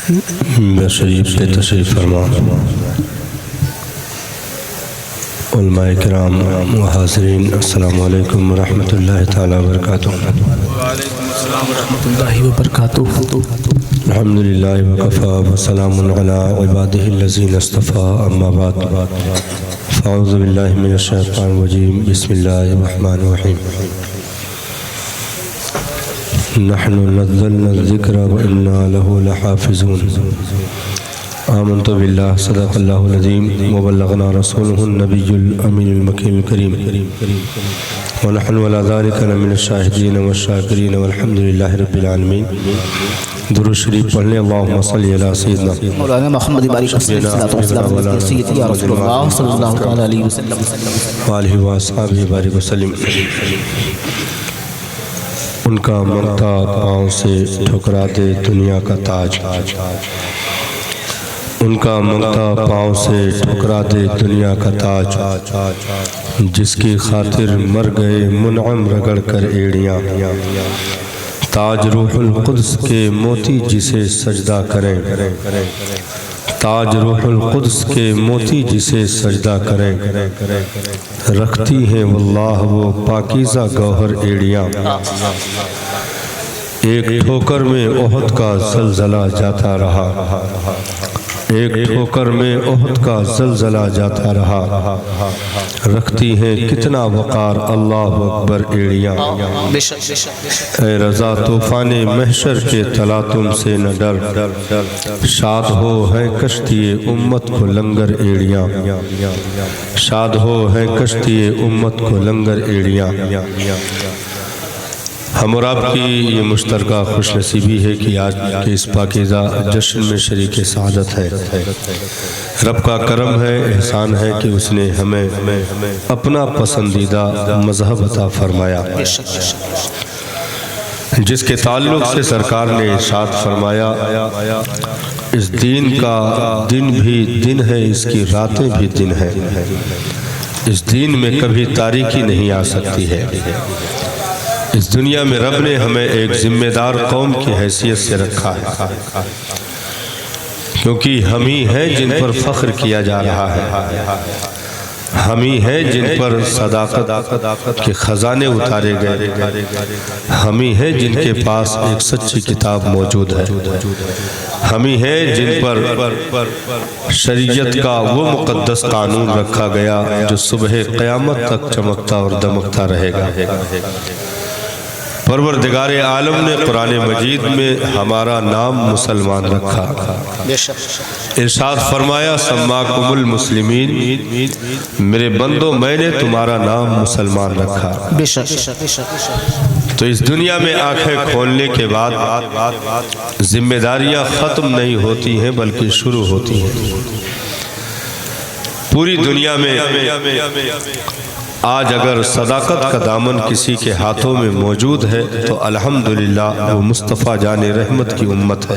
شریف سے تشریف فرما علماء کرام و حاضرین، السلام علیکم ورحمۃ اللہ تعالی وبرکاتہ۔ وعلیکم السلام ورحمۃ اللہ وبرکاتہ۔ الحمدللہ وکفی وسلام علی عبادہ الذین اصطفیٰ، اما بعد فاعوذ باللہ من الشیطان الرجیم، بسم اللہ الرحمن الرحیم۔ نحن نزلنا الذکر وإنا له لحافظون۔ آمنت باللہ، صدق اللہ العظیم، وبلغنا رسولہ النبی الامین المکین الکریم، ونحن علی ذلک لمن الشاہدین والشاکرین والحمدللہ رب العالمین۔ درود شریف پڑھ لیں۔ اللہم صلی علی سیدنا مولانا محمد بارک وسلم سیدی یا رسول اللہ صلی اللہ علیہ وسلم وآلہ وآصحابہ بارک وسلم۔ ان کا منگتا پاؤں سے ٹھکرا دے دنیا کا تاج، ان کا منگتا پاؤں سے ٹھکرا دے دنیا کا تاج، جس کی خاطر مر گئے منعم رگڑ کر ایڑیاں، تاج روح القدس کے موتی جسے سجدہ کریں، تاج روح القدس کے موتی جسے سجدہ کریں، رکھتی ہیں واللہ وہ پاکیزہ گوہر ایڑیاں۔ ایک ٹھوکر میں احد کا زلزلہ جاتا رہا، ایک ٹھوکر میں احد کا زلزلہ جاتا رہا، رکھتی ہیں کتنا وقار اللہ اکبر ایڑیاں۔ اے رضا طوفان محشر کے تلاطم سے نہ ڈر، شاد ہو ہے کشتی امت کو لنگر ایڑیاں، شاد ہو ہے کشتی امت کو لنگر ایڑیاں۔ ہم اور آپ کی یہ مشترکہ خوش نصیبی ہے کہ آج کے اس پاکیزہ جشن میں شریک سعادت ہے۔ رب کا کرم ہے، احسان ہے کہ اس نے ہمیں اپنا پسندیدہ مذہب عطا فرمایا، جس کے تعلق سے سرکار نے ارشاد فرمایا، اس دین کا دن بھی دن ہے، اس کی راتیں بھی دن ہے، اس دین میں کبھی تاریکی نہیں آ سکتی ہے۔ اس دنیا میں رب نے ہمیں ایک ذمہ دار قوم کی حیثیت سے رکھا ہے، کیونکہ ہم ہی ہیں جن پر فخر کیا جا رہا ہے، ہم ہی ہیں جن پر صداقت کے خزانے اتارے گئے، ہم ہی ہیں جن کے پاس ایک سچی کتاب موجود ہے، ہم ہی ہیں جن پر شریعت کا وہ مقدس قانون رکھا گیا جو صبح قیامت تک چمکتا اور دمکتا رہے گا۔ پروردگار عالم نے قرآن مجید میں ہمارا نام مسلمان رکھا، ارشاد فرمایا سماکم المسلمین، میرے بندو میں نے تمہارا نام مسلمان رکھا۔ تو اس دنیا میں آنکھیں کھولنے کے بعد ذمہ داریاں ختم نہیں ہوتی ہیں بلکہ شروع ہوتی ہیں۔ پوری دنیا میں آج اگر صداقت کا دامن کسی کے ہاتھوں میں موجود ہے تو الحمدللہ وہ مصطفیٰ جان رحمت کی امت ہے،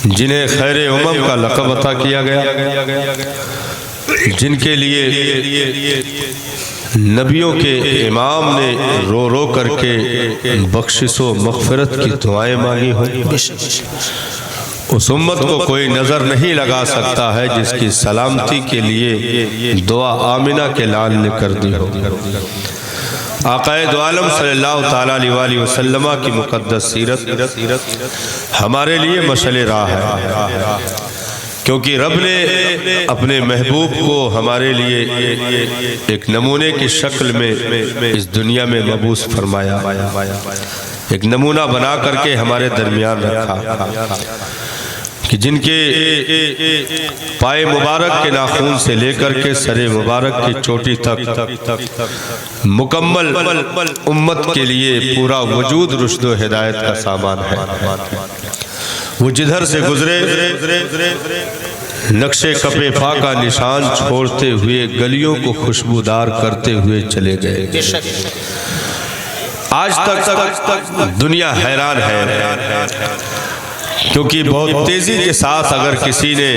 جنہیں خیر امم کا لقب عطا کیا گیا، جن کے لیے نبیوں کے امام نے رو رو کر کے بخشش و مغفرت کی دعائیں مانگی ہوئی۔ اس امت کو کوئی نظر نہیں لگا سکتا ہے جس کی سلامتی کے لیے دعا آمنہ کے لال نے کر دی ہو۔ آقا دو عالم صلی اللہ تعالیٰ علیہ وسلم کی مقدس سیرت ہمارے لیے مشعل راہ ہے، کیونکہ رب نے اپنے محبوب کو ہمارے لیے ایک نمونے کی شکل میں اس دنیا میں مبعوث فرمایا، ایک نمونہ بنا کر کے ہمارے درمیان رکھا کہ جن کے پائے مبارک کے ناخن سے لے کر کے سر مبارک کی چوٹی تک مکمل امت کے لیے پورا وجود رشد و ہدایت کا سامان ہے۔ وہ جدھر سے گزرے نقشے کپے پا کا نشان چھوڑتے ہوئے گلیوں کو خوشبودار کرتے ہوئے چلے گئے۔ آج تک دنیا حیران ہے، کیونکہ بہت تیزی کے ساتھ اگر کسی نے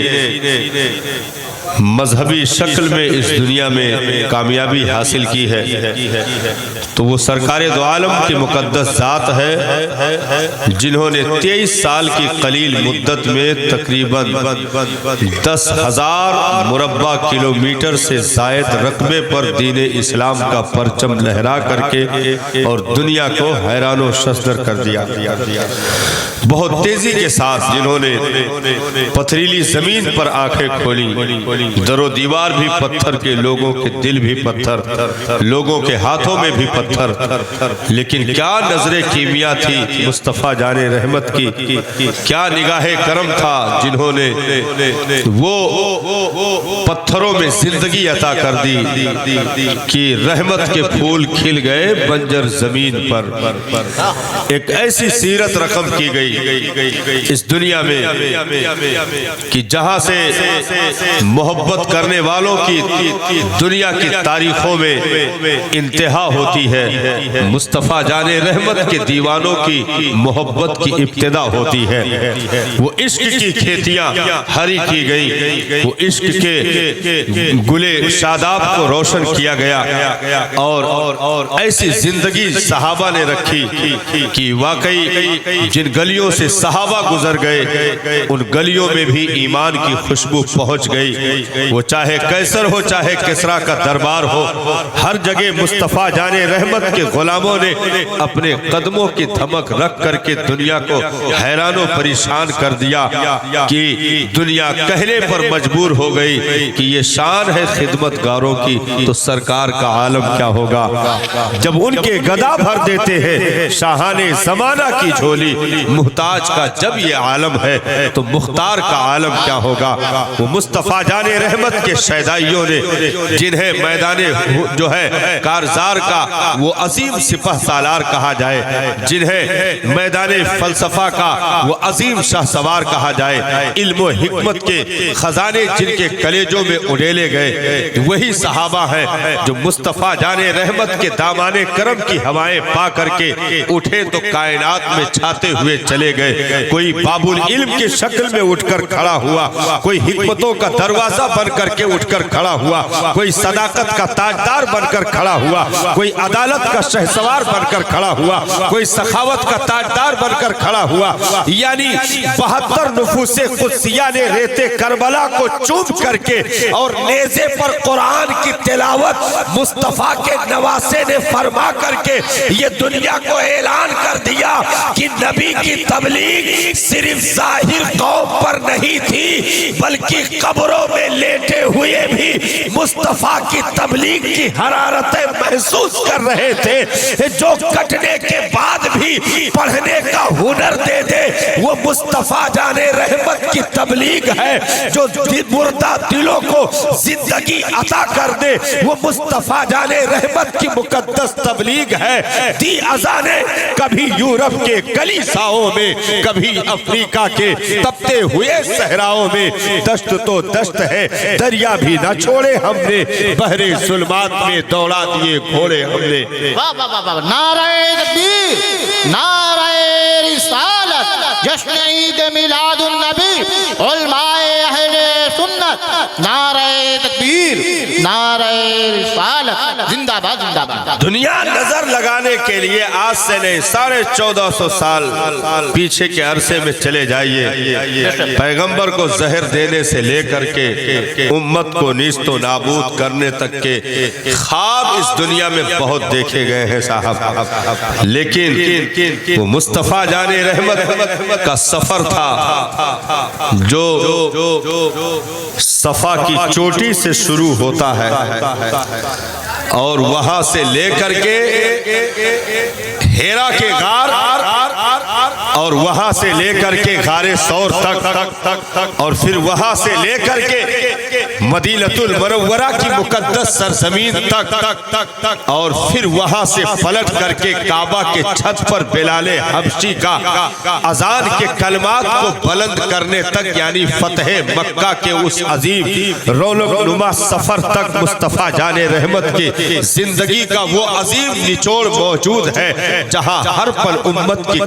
مذہبی شکل میں اس دنیا میں کامیابی حاصل کی ہے تو وہ سرکار دو عالم کی مقدس ذات ہے جنہوں نے 23 سال کی قلیل مدت میں تقریباً 10,000 مربع کلومیٹر سے زائد رقبے پر دین اسلام کا پرچم لہرا کر کے اور دنیا کو حیران و شزدر کر دیا۔ بہت تیزی کے ساتھ جنہوں نے پتھریلی زمین پر آنکھیں کھولی، در و دیوار بھی پتھر کے، لوگوں کے دل بھی پتھر، لوگوں کے ہاتھوں میں بھی پتھر، لیکن کیا نظر کیمیا تھی مصطفیٰ جان رحمت کی، کیا نگاہ کرم تھا جنہوں نے وہ پتھروں میں زندگی عطا کر دی کہ رحمت کے پھول کھل گئے بنجر زمین پر۔ ایک ایسی سیرت رقم کی گئی اس دنیا میں کہ جہاں سے محبت کرنے والوں کی دنیا کی تاریخوں میں انتہا ہوتی ہے، مصطفیٰ جان رحمت کے دیوانوں کی محبت کی ابتدا ہوتی ہے۔ وہ عشق کی کھیتیاں ہری کی گئی، وہ عشق کے گلے شاداب کو روشن کیا گیا، اور ایسی زندگی صحابہ نے رکھی کہ واقعی جن گلیوں سے صحابہ گزر گئے ان گلیوں میں بھی ایمان کی خوشبو پہنچ گئی۔ وہ چاہے قیصر ہو چاہے کسریٰ کا دربار ہو، ہر جگہ مصطفیٰ جان رحمت کے غلاموں نے اپنے قدموں کی دھمک رکھ کر کے دنیا کو حیران و پریشان کر دیا کہ دنیا کہنے پر مجبور ہو گئی کہ یہ شان ہے خدمت گاروں کی تو سرکار کا عالم کیا ہوگا۔ جب ان کے گدا بھر دیتے ہیں شاہان زمانہ کی جھولی، محتاج کا جب یہ عالم ہے تو مختار کا عالم کیا ہوگا۔ وہ مصطفیٰ جان رحمت کے شیدائیوں نے جنہیں میدان جو ہے کارزار کا وہ عظیم سپہ سالار کہا جائے، جنہیں میدان فلسفہ کا وہ عظیم شاہ سوار کہا جائے، علم و حکمت کے خزانے جن کے کلیجوں میں اڑیلے گئے، وہی صحابہ ہیں جو مصطفیٰ جان رحمت کے دامان کرم کی ہوائیں پا کر کے اٹھے تو کائنات میں چھاتے ہوئے چلے گئے۔ کوئی باب العلم کی شکل میں اٹھ کر کھڑا ہوا، کوئی حکمتوں کا دروازہ بن کر کے اٹھ کر کھڑا ہوا، کوئی صداقت کا تاجدار بن کر کھڑا ہوا، کوئی عدالت کا شہسوار بن کر کھڑا ہوا، کوئی سخاوت کا تاجدار بن کر کھڑا ہوا۔ یعنی 72 نفوس قدسیہ نے ریتے کربلا کو چوم کر کے اور نیزے پر قرآن کی تلاوت مصطفیٰ کے نواسے نے فرما کر کے یہ دنیا کو اعلان کر دیا کہ نبی کی تبلیغ صرف ظاہر قوم پر نہیں تھی بلکہ قبروں میں لیٹے ہوئے بھی مصطفیٰ کی تبلیغ کی حرارتیں محسوس کر رہے تھے۔ جو کٹنے کے بعد بھی پڑھنے کا ہنر دے دے وہ مصطفیٰ جان رحمت کی تبلیغ ہے، جو مردہ دلوں کو زندگی عطا کر دے وہ مصطفیٰ جان رحمت کی مقدس تبلیغ ہے۔ دی اذانیں کبھی یورپ کے کلیساؤں میں، کبھی افریقہ کے تپتے ہوئے صحراؤں میں، دشت تو دشت ہے دریا بھی نہ چھوڑے ہم نے، بحر ظلمات میں دوڑا دیے گھوڑے ہم نے۔ نعرہ تکبیر، نعرہ رسالت، جشن عید میلاد النبی، علماء اہل سنت، نعرہ تکبیر، نعرہ رسالت، زندہ باد زندہ باد۔ دنیا نظر لگانے کے لیے آج سے نہیں 1450 سال پیچھے کے عرصے میں چلے جائیے، پیغمبر کو زہر دینے سے لے کر کے امت کو نیست و نابود کرنے تک کے خواب اس دنیا میں بہت دیکھے گئے ہیں صاحب، لیکن وہ مصطفیٰ جان رحمت کا سفر تھا جو صفا کی چوٹی سے شروع ہوتا ہے اور وہاں سے لے کر کے ہیرا کے غار اور وہاں سے لے کر کے غار ثور تک اور پھر وہاں سے لے کر کے مدینہ المنورہ کی مقدس سرزمین تک اور پھر وہاں سے پلٹ کر کے کعبہ کے چھت پر بلال حبشی کا اذان کے کلمات کو بلند کرنے تک، یعنی فتح مکہ کے اس عظیم رونق نما سفر تک مصطفیٰ جان رحمت کی زندگی کا وہ عظیم نچوڑ موجود ہے جہاں ہر پل امت کی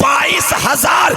22,000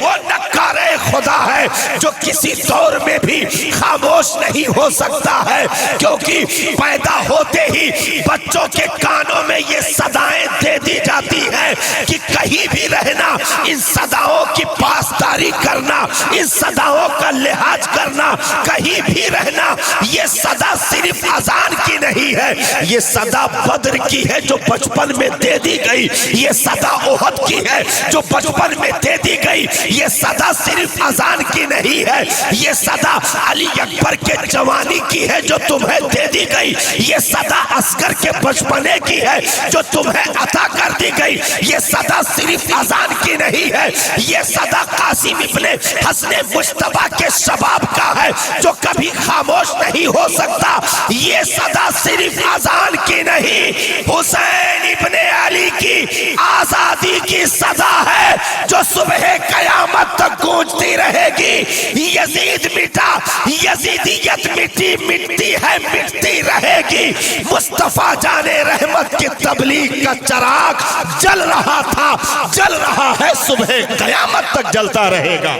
وہ نکارے خدا ہے جو کسی دور میں بھی خاموش نہیں ہو سکتا ہے، کیونکہ پیدا ہوتے ہی بچوں کے کانوں میں یہ صدائیں دے دی جاتی ہیں کہ کہیں بھی رہنا، ان صداؤں کی پاسداری کرنا، ان صداؤں کا لحاظ کرنا، کہیں بھی رہنا۔ یہ صدا صرف اذان کی نہیں ہے، یہ صدا بدر کی ہے جو بچپن میں دے دی گئی، یہ صدا احد کی ہے جو بچپن میں دے دی گئی، یہ صدا صرف اذان کی نہیں ہے، یہ صدا علی اکبر کے جوانی کی ہے جو تمہیں دے دی گئی، یہ صدا عسکر کے بچپنے کی ہے جو تمہیں عطا کر دی گئی، یہ صدا صرف اذان کی نہیں ہے، یہ صدا قاسم ابن حسن مجتبی کے شباب کا ہے جو کبھی خاموش نہیں ہو سکتا، یہ صدا صرف اذان کی نہیں، حسین ابن علی کی آزادی کی صدا ہے جو صبح قیامت تک گونجتی رہے گی۔ یزید مٹا، یزیدیت مٹی، مٹتی ہے، مٹتی رہے گی۔ مصطفیٰ جان رحمت کی تبلیغ کا چراغ جل رہا تھا، جل رہا ہے، صبح قیامت تک جلتا رہے گا۔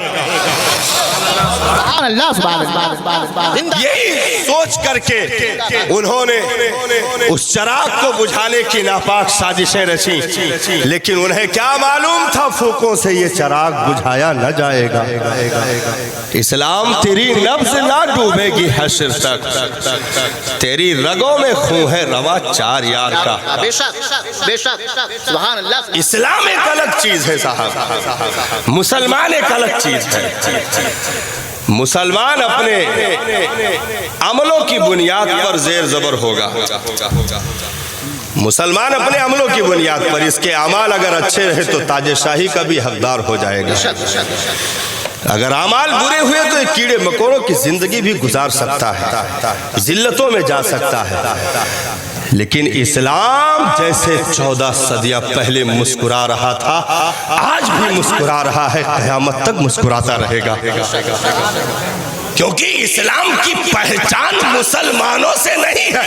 سبحان اللہ، سبحان اللہ۔ یہی سوچ کر کے انہوں نے اس چراغ کو بجھانے کی ناپاک سازشیں رچی، لیکن انہیں کیا معلوم تھا پھوکوں سے یہ چراغ بجھایا نہ جائے گا۔ اسلام تیری نبض نہ ڈوبے گی حشر تک، تیری رگوں میں خون ہے روا چار یار کا۔ بے شک، بے شک، سبحان اللہ۔ اسلام ایک الگ چیز ہے صاحب، مسلمان ایک الگ چیز ہے۔ مسلمان اپنے عملوں کی بنیاد پر زیر زبر ہوگا، مسلمان اپنے عملوں کی بنیاد پر، اس کے اعمال اگر اچھے رہے تو تاج شاہی کا بھی حقدار ہو جائے گا، اگر اعمال برے ہوئے تو ایک کیڑے مکوڑوں کی زندگی بھی گزار سکتا ہے، ذلتوں میں جا سکتا ہے۔ لیکن اسلام جیسے 14 صدیاں پہلے مسکرا رہا تھا، آج بھی مسکرا رہا ہے، قیامت تک مسکراتا رہے گا، کیونکہ اسلام کی پہچان مسلمانوں سے نہیں ہے،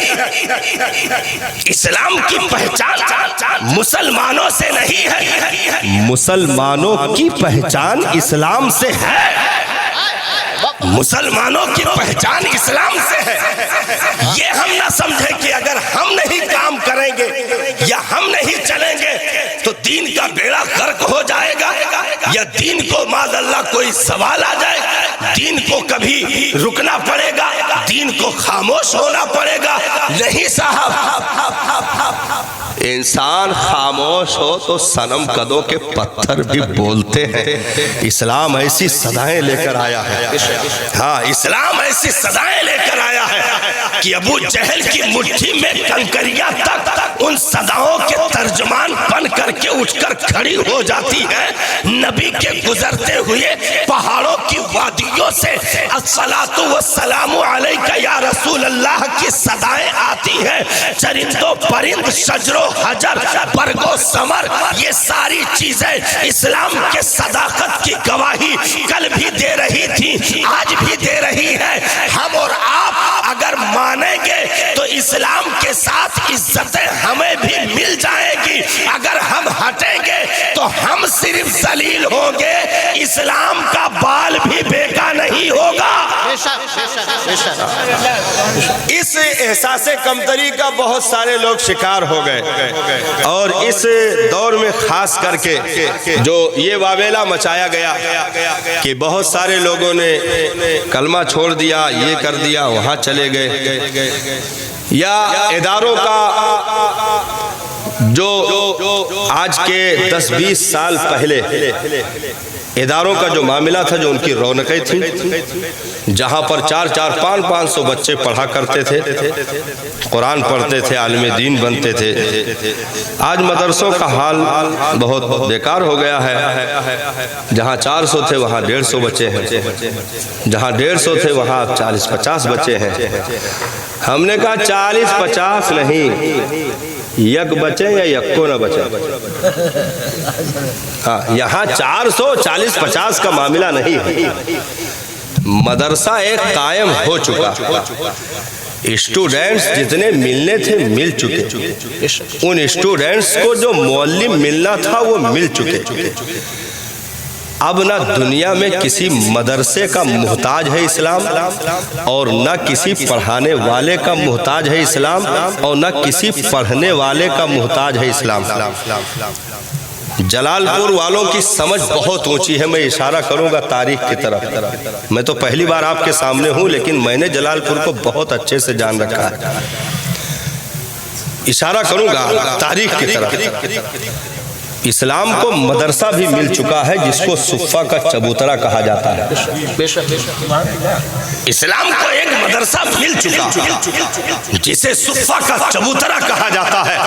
اسلام کی پہچان مسلمانوں سے نہیں ہے، مسلمانوں کی پہچان اسلام سے ہے، مسلمانوں کی پہچان اسلام سے ہے۔ یہ ہم نہ سمجھیں کہ اگر ہم نہیں کام کریں گے یا ہم نہیں چلیں گے تو دین کا بیڑا غرق ہو جائے گا، یا دین کو معاذ اللہ کوئی سوال آ جائے، دین کو کبھی رکنا پڑے گا، دین کو خاموش ہونا پڑے گا۔ نہیں صاحب، انسان خاموش ہو تو صنم قدوں کے پتھر بھی بولتے ہیں۔ اسلام ایسی صدائیں لے کر آیا ہے، ہاں اسلام ایسی صدائیں لے کر آیا ہے کہ ابو جہل کی مٹھی میں کنکریاں تک ان صداؤں کے ترجمان بن کر کے اٹھ کر کھڑی ہو جاتی ہے۔ نبی کے گزرتے ہوئے پہاڑوں کی وادیوں سے الصلاۃ والسلام علیک یا رسول اللہ کی صدائیں آتی ہیں، چرندوں پرند، شجر و حجر، برگ و ثمر، یہ ساری چیزیں اسلام کے صداقت کی گواہی کل بھی دے رہی تھی، آج بھی دے رہی ہے۔ ہم اور آپ اگر مانیں گے تو اسلام کے ساتھ عزتیں ہمیں بھی مل جائیں گی، اگر ہم ہٹیں گے تو ہم صرف ذلیل ہوں گے، اسلام کا بال بھی بیکا نہیں ہوگا۔ اس احساس کمتری کا بہت سارے لوگ شکار ہو گئے، اور اس دور میں خاص کر کے جو یہ واویلا مچایا گیا کہ بہت سارے لوگوں نے کلمہ چھوڑ دیا، یہ کر دیا، وہاں چلے گئے، یا اداروں کا جو آج کے 10-20 سال پہلے اداروں کا جو معاملہ تھا، جو ان کی رونقیں تھیں، جہاں پر 400 500 بچے پڑھا کرتے تھے، قرآن پڑھتے تھے، عالم دین بنتے تھے، آج مدرسوں کا حال بہت بیکار ہو گیا ہے۔ جہاں 400 تھے وہاں 150 بچے ہیں، جہاں 150 تھے وہاں 40-50 بچے ہیں۔ ہم نے کہا 40-50 نہیں، یک بچے یا یکو نہ بچے، یہاں 440-50 کا معاملہ نہیں ہے، مدرسہ ایک قائم ہو چکا، اسٹوڈنٹس جتنے ملنے تھے مل چکے، ان اسٹوڈنٹس کو جو معلم ملنا تھا وہ مل چکے۔ اب نہ دنیا میں کسی مدرسے کا محتاج ہے اسلام، اور نہ کسی پڑھانے والے کا محتاج ہے اسلام، اور نہ کسی پڑھنے والے کا محتاج ہے اسلام۔ جلال پور والوں کی سمجھ بہت اونچی ہے، میں اشارہ کروں گا تاریخ کی طرف۔ میں تو پہلی بار آپ کے سامنے ہوں، لیکن میں نے جلال پور کو بہت اچھے سے جان رکھا ہے۔ اشارہ کروں گا تاریخ کی طرف۔ اسلام کو مدرسہ بھی مل چکا ہے جس کو صفہ کا چبوترا کہا جاتا ہے۔ اسلام کو ایک مدرسہ مل چکا جسے صفہ کا چبوترا کہا جاتا ہے،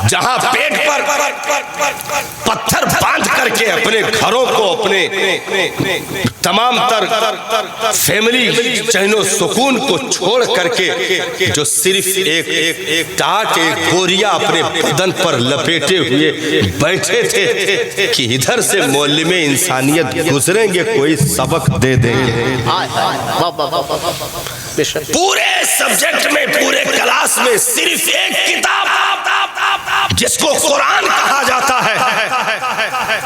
جہاں پیٹ پر پتھر باندھ کر کے اپنے گھروں کو، اپنے تمام تر فیملی چین و سکون کو چھوڑ کر کے جو صرف ایک ٹاٹ، ایک بوریا اپنے بدن پر لپیٹے ہوئے بیٹھے تھے کہ ادھر سے معلم انسانیت گزریں گے، کوئی سبق دے دیں گے۔ پورے سبجیکٹ میں، پورے کلاس میں صرف ایک کتاب جس کو قرآن کہا جاتا ہے،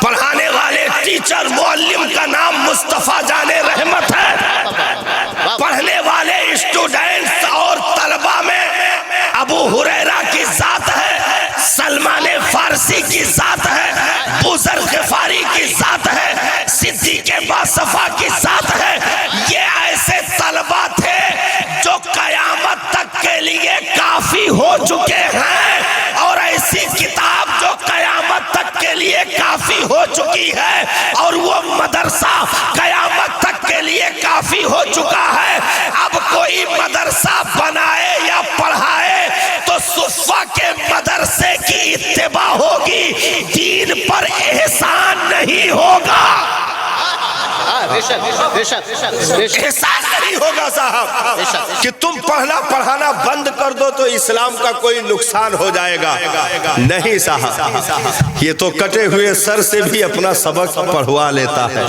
پڑھانے والے ٹیچر معلم کا نام مصطفیٰ جان رحمت ہے، پڑھنے والے اسٹوڈنٹس اور طلبہ میں ابو ہریرہ کی ذات ہے، سلمان فارسی کی ذات ہے، بوذر غفاری کی ذات ہے، صدیق باصفا کی ذات ہے۔ یہ ایسے طلبہ تھے جو قیامت تک کے لیے کافی ہو چکے ہیں، اور ایسی کتاب جو قیامت تک کے لیے کافی ہو چکی ہے، اور وہ مدرسہ قیامت تک کے لیے کافی ہو چکا ہے۔ اب کوئی مدرسہ بنائے یا پڑھائے تو صفہ کے مدرسے کی اتباع ہوگی، دین پر احسان نہیں ہوگا۔ احسان نہیں ہوگا صاحب کہ تم پڑھنا پڑھانا بند کر دو تو اسلام کا کوئی نقصان ہو جائے گا۔ نہیں صاحب، یہ تو کٹے ہوئے سر سے بھی اپنا سبق پڑھوا لیتا ہے،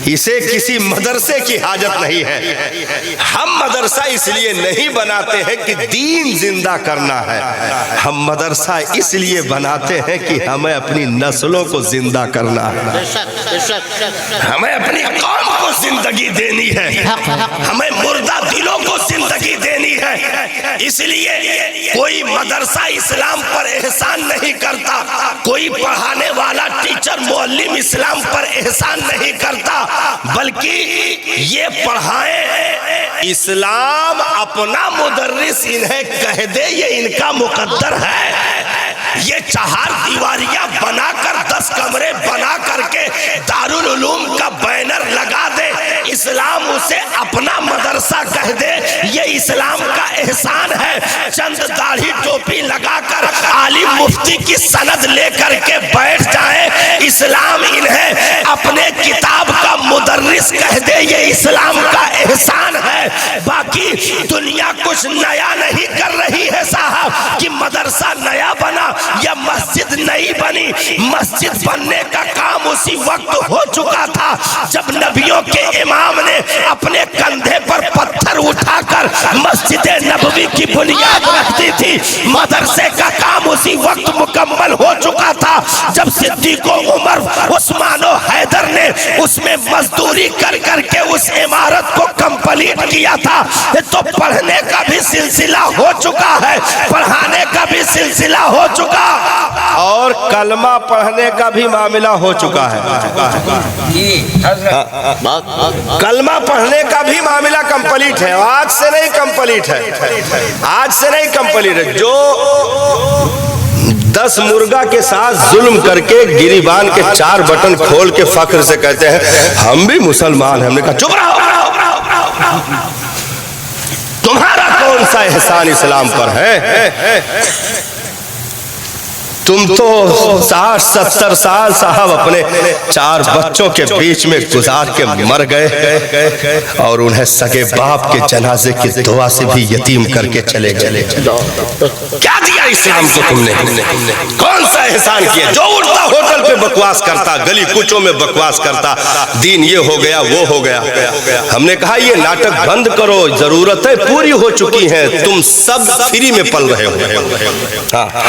اسے کسی مدرسے کی حاجت نہیں ہے۔ ہم مدرسہ اس لیے نہیں بناتے ہیں کہ دین زندہ کرنا ہے، ہم مدرسہ اس لیے بناتے ہیں کہ ہمیں اپنی نسلوں کو زندہ کرنا ہے، ہمیں اپنی قوم کو زندگی دینی ہے، ہمیں مردہ دلوں کو زندگی دینی ہے۔ اس لیے کوئی مدرسہ اسلام پر احسان نہیں کرتا، کوئی پڑھانے والا ٹیچر معلم اسلام پر احسان نہیں کرتا، بلکہ یہ پڑھائیں اسلام اپنا مدرس انہیں کہہ دے، یہ ان کا مقدر ہے۔ یہ 4 دیواریاں بنا کر 10 کمرے بنا کر کے دارالعلوم کا بینر لگا دے، اسلام اسے اپنا مدرسہ کہہ دے، یہ اسلام کا احسان ہے۔ چند داڑھی ٹوپی لگا کر عالم مفتی کی سند لے کر کے بیٹھ جائیں، اسلام انہیں اپنے کتاب کا مدرس کہہ دے، یہ اسلام کا احسان ہے۔ باقی دنیا کچھ نیا نہیں کر رہی ہے صاحب کہ مدرسہ نیا بنا یا مسجد نہیں بنی، مسجد بننے کا کام اسی وقت ہو چکا تھا جب نبیوں کے امام نے اپنے کندھے پر پتھر اٹھا کر مسجد نبوی کی بنیاد رکھ دی تھی۔ مدرسے کا کام اسی وقت مکمل ہو چکا تھا جب صدیق و عمر، عثمان و حیدر نے اس میں مزدوری کر کر کے اس عمارت کو کمپلیٹ کیا تھا۔ تو پڑھنے کا بھی سلسلہ ہو چکا ہے، پڑھانے کا بھی سلسلہ ہو چکا، اور کلمہ پڑھنے کا بھی معاملہ ہو چکا ہے۔ کلمہ پڑھنے کا بھی معاملہ کمپلیٹ ہے، آج سے نہیں کمپلیٹ ہے، آج سے نہیں کمپلیٹ ہے۔ جو 10 مرغا کے ساتھ ظلم کر کے گریبان کے 4 بٹن کھول کے فخر سے کہتے ہیں ہم بھی مسلمان ہیں، ہم نے کہا چپ رہو، تمہارا کون سا احسان اسلام پر ہے؟ تم تو 60-70 سال صاحب اپنے 4 بچوں کے بیچ میں گزار کے مر گئے، اور انہیں سگے باپ کے جنازے کی دعا سے بھی یتیم کر کے چلے گئے۔ کیا دیا اسلام کو تم نے؟ کون سا احسان کیا؟ جو اٹھتا ہوٹل پہ بکواس کرتا، گلی کوچوں میں بکواس کرتا، دین یہ ہو گیا وہ ہو گیا۔ ہم نے کہا یہ ناٹک بند کرو، ضرورتیں پوری ہو چکی ہیں، تم سب فری میں پل رہے ہو۔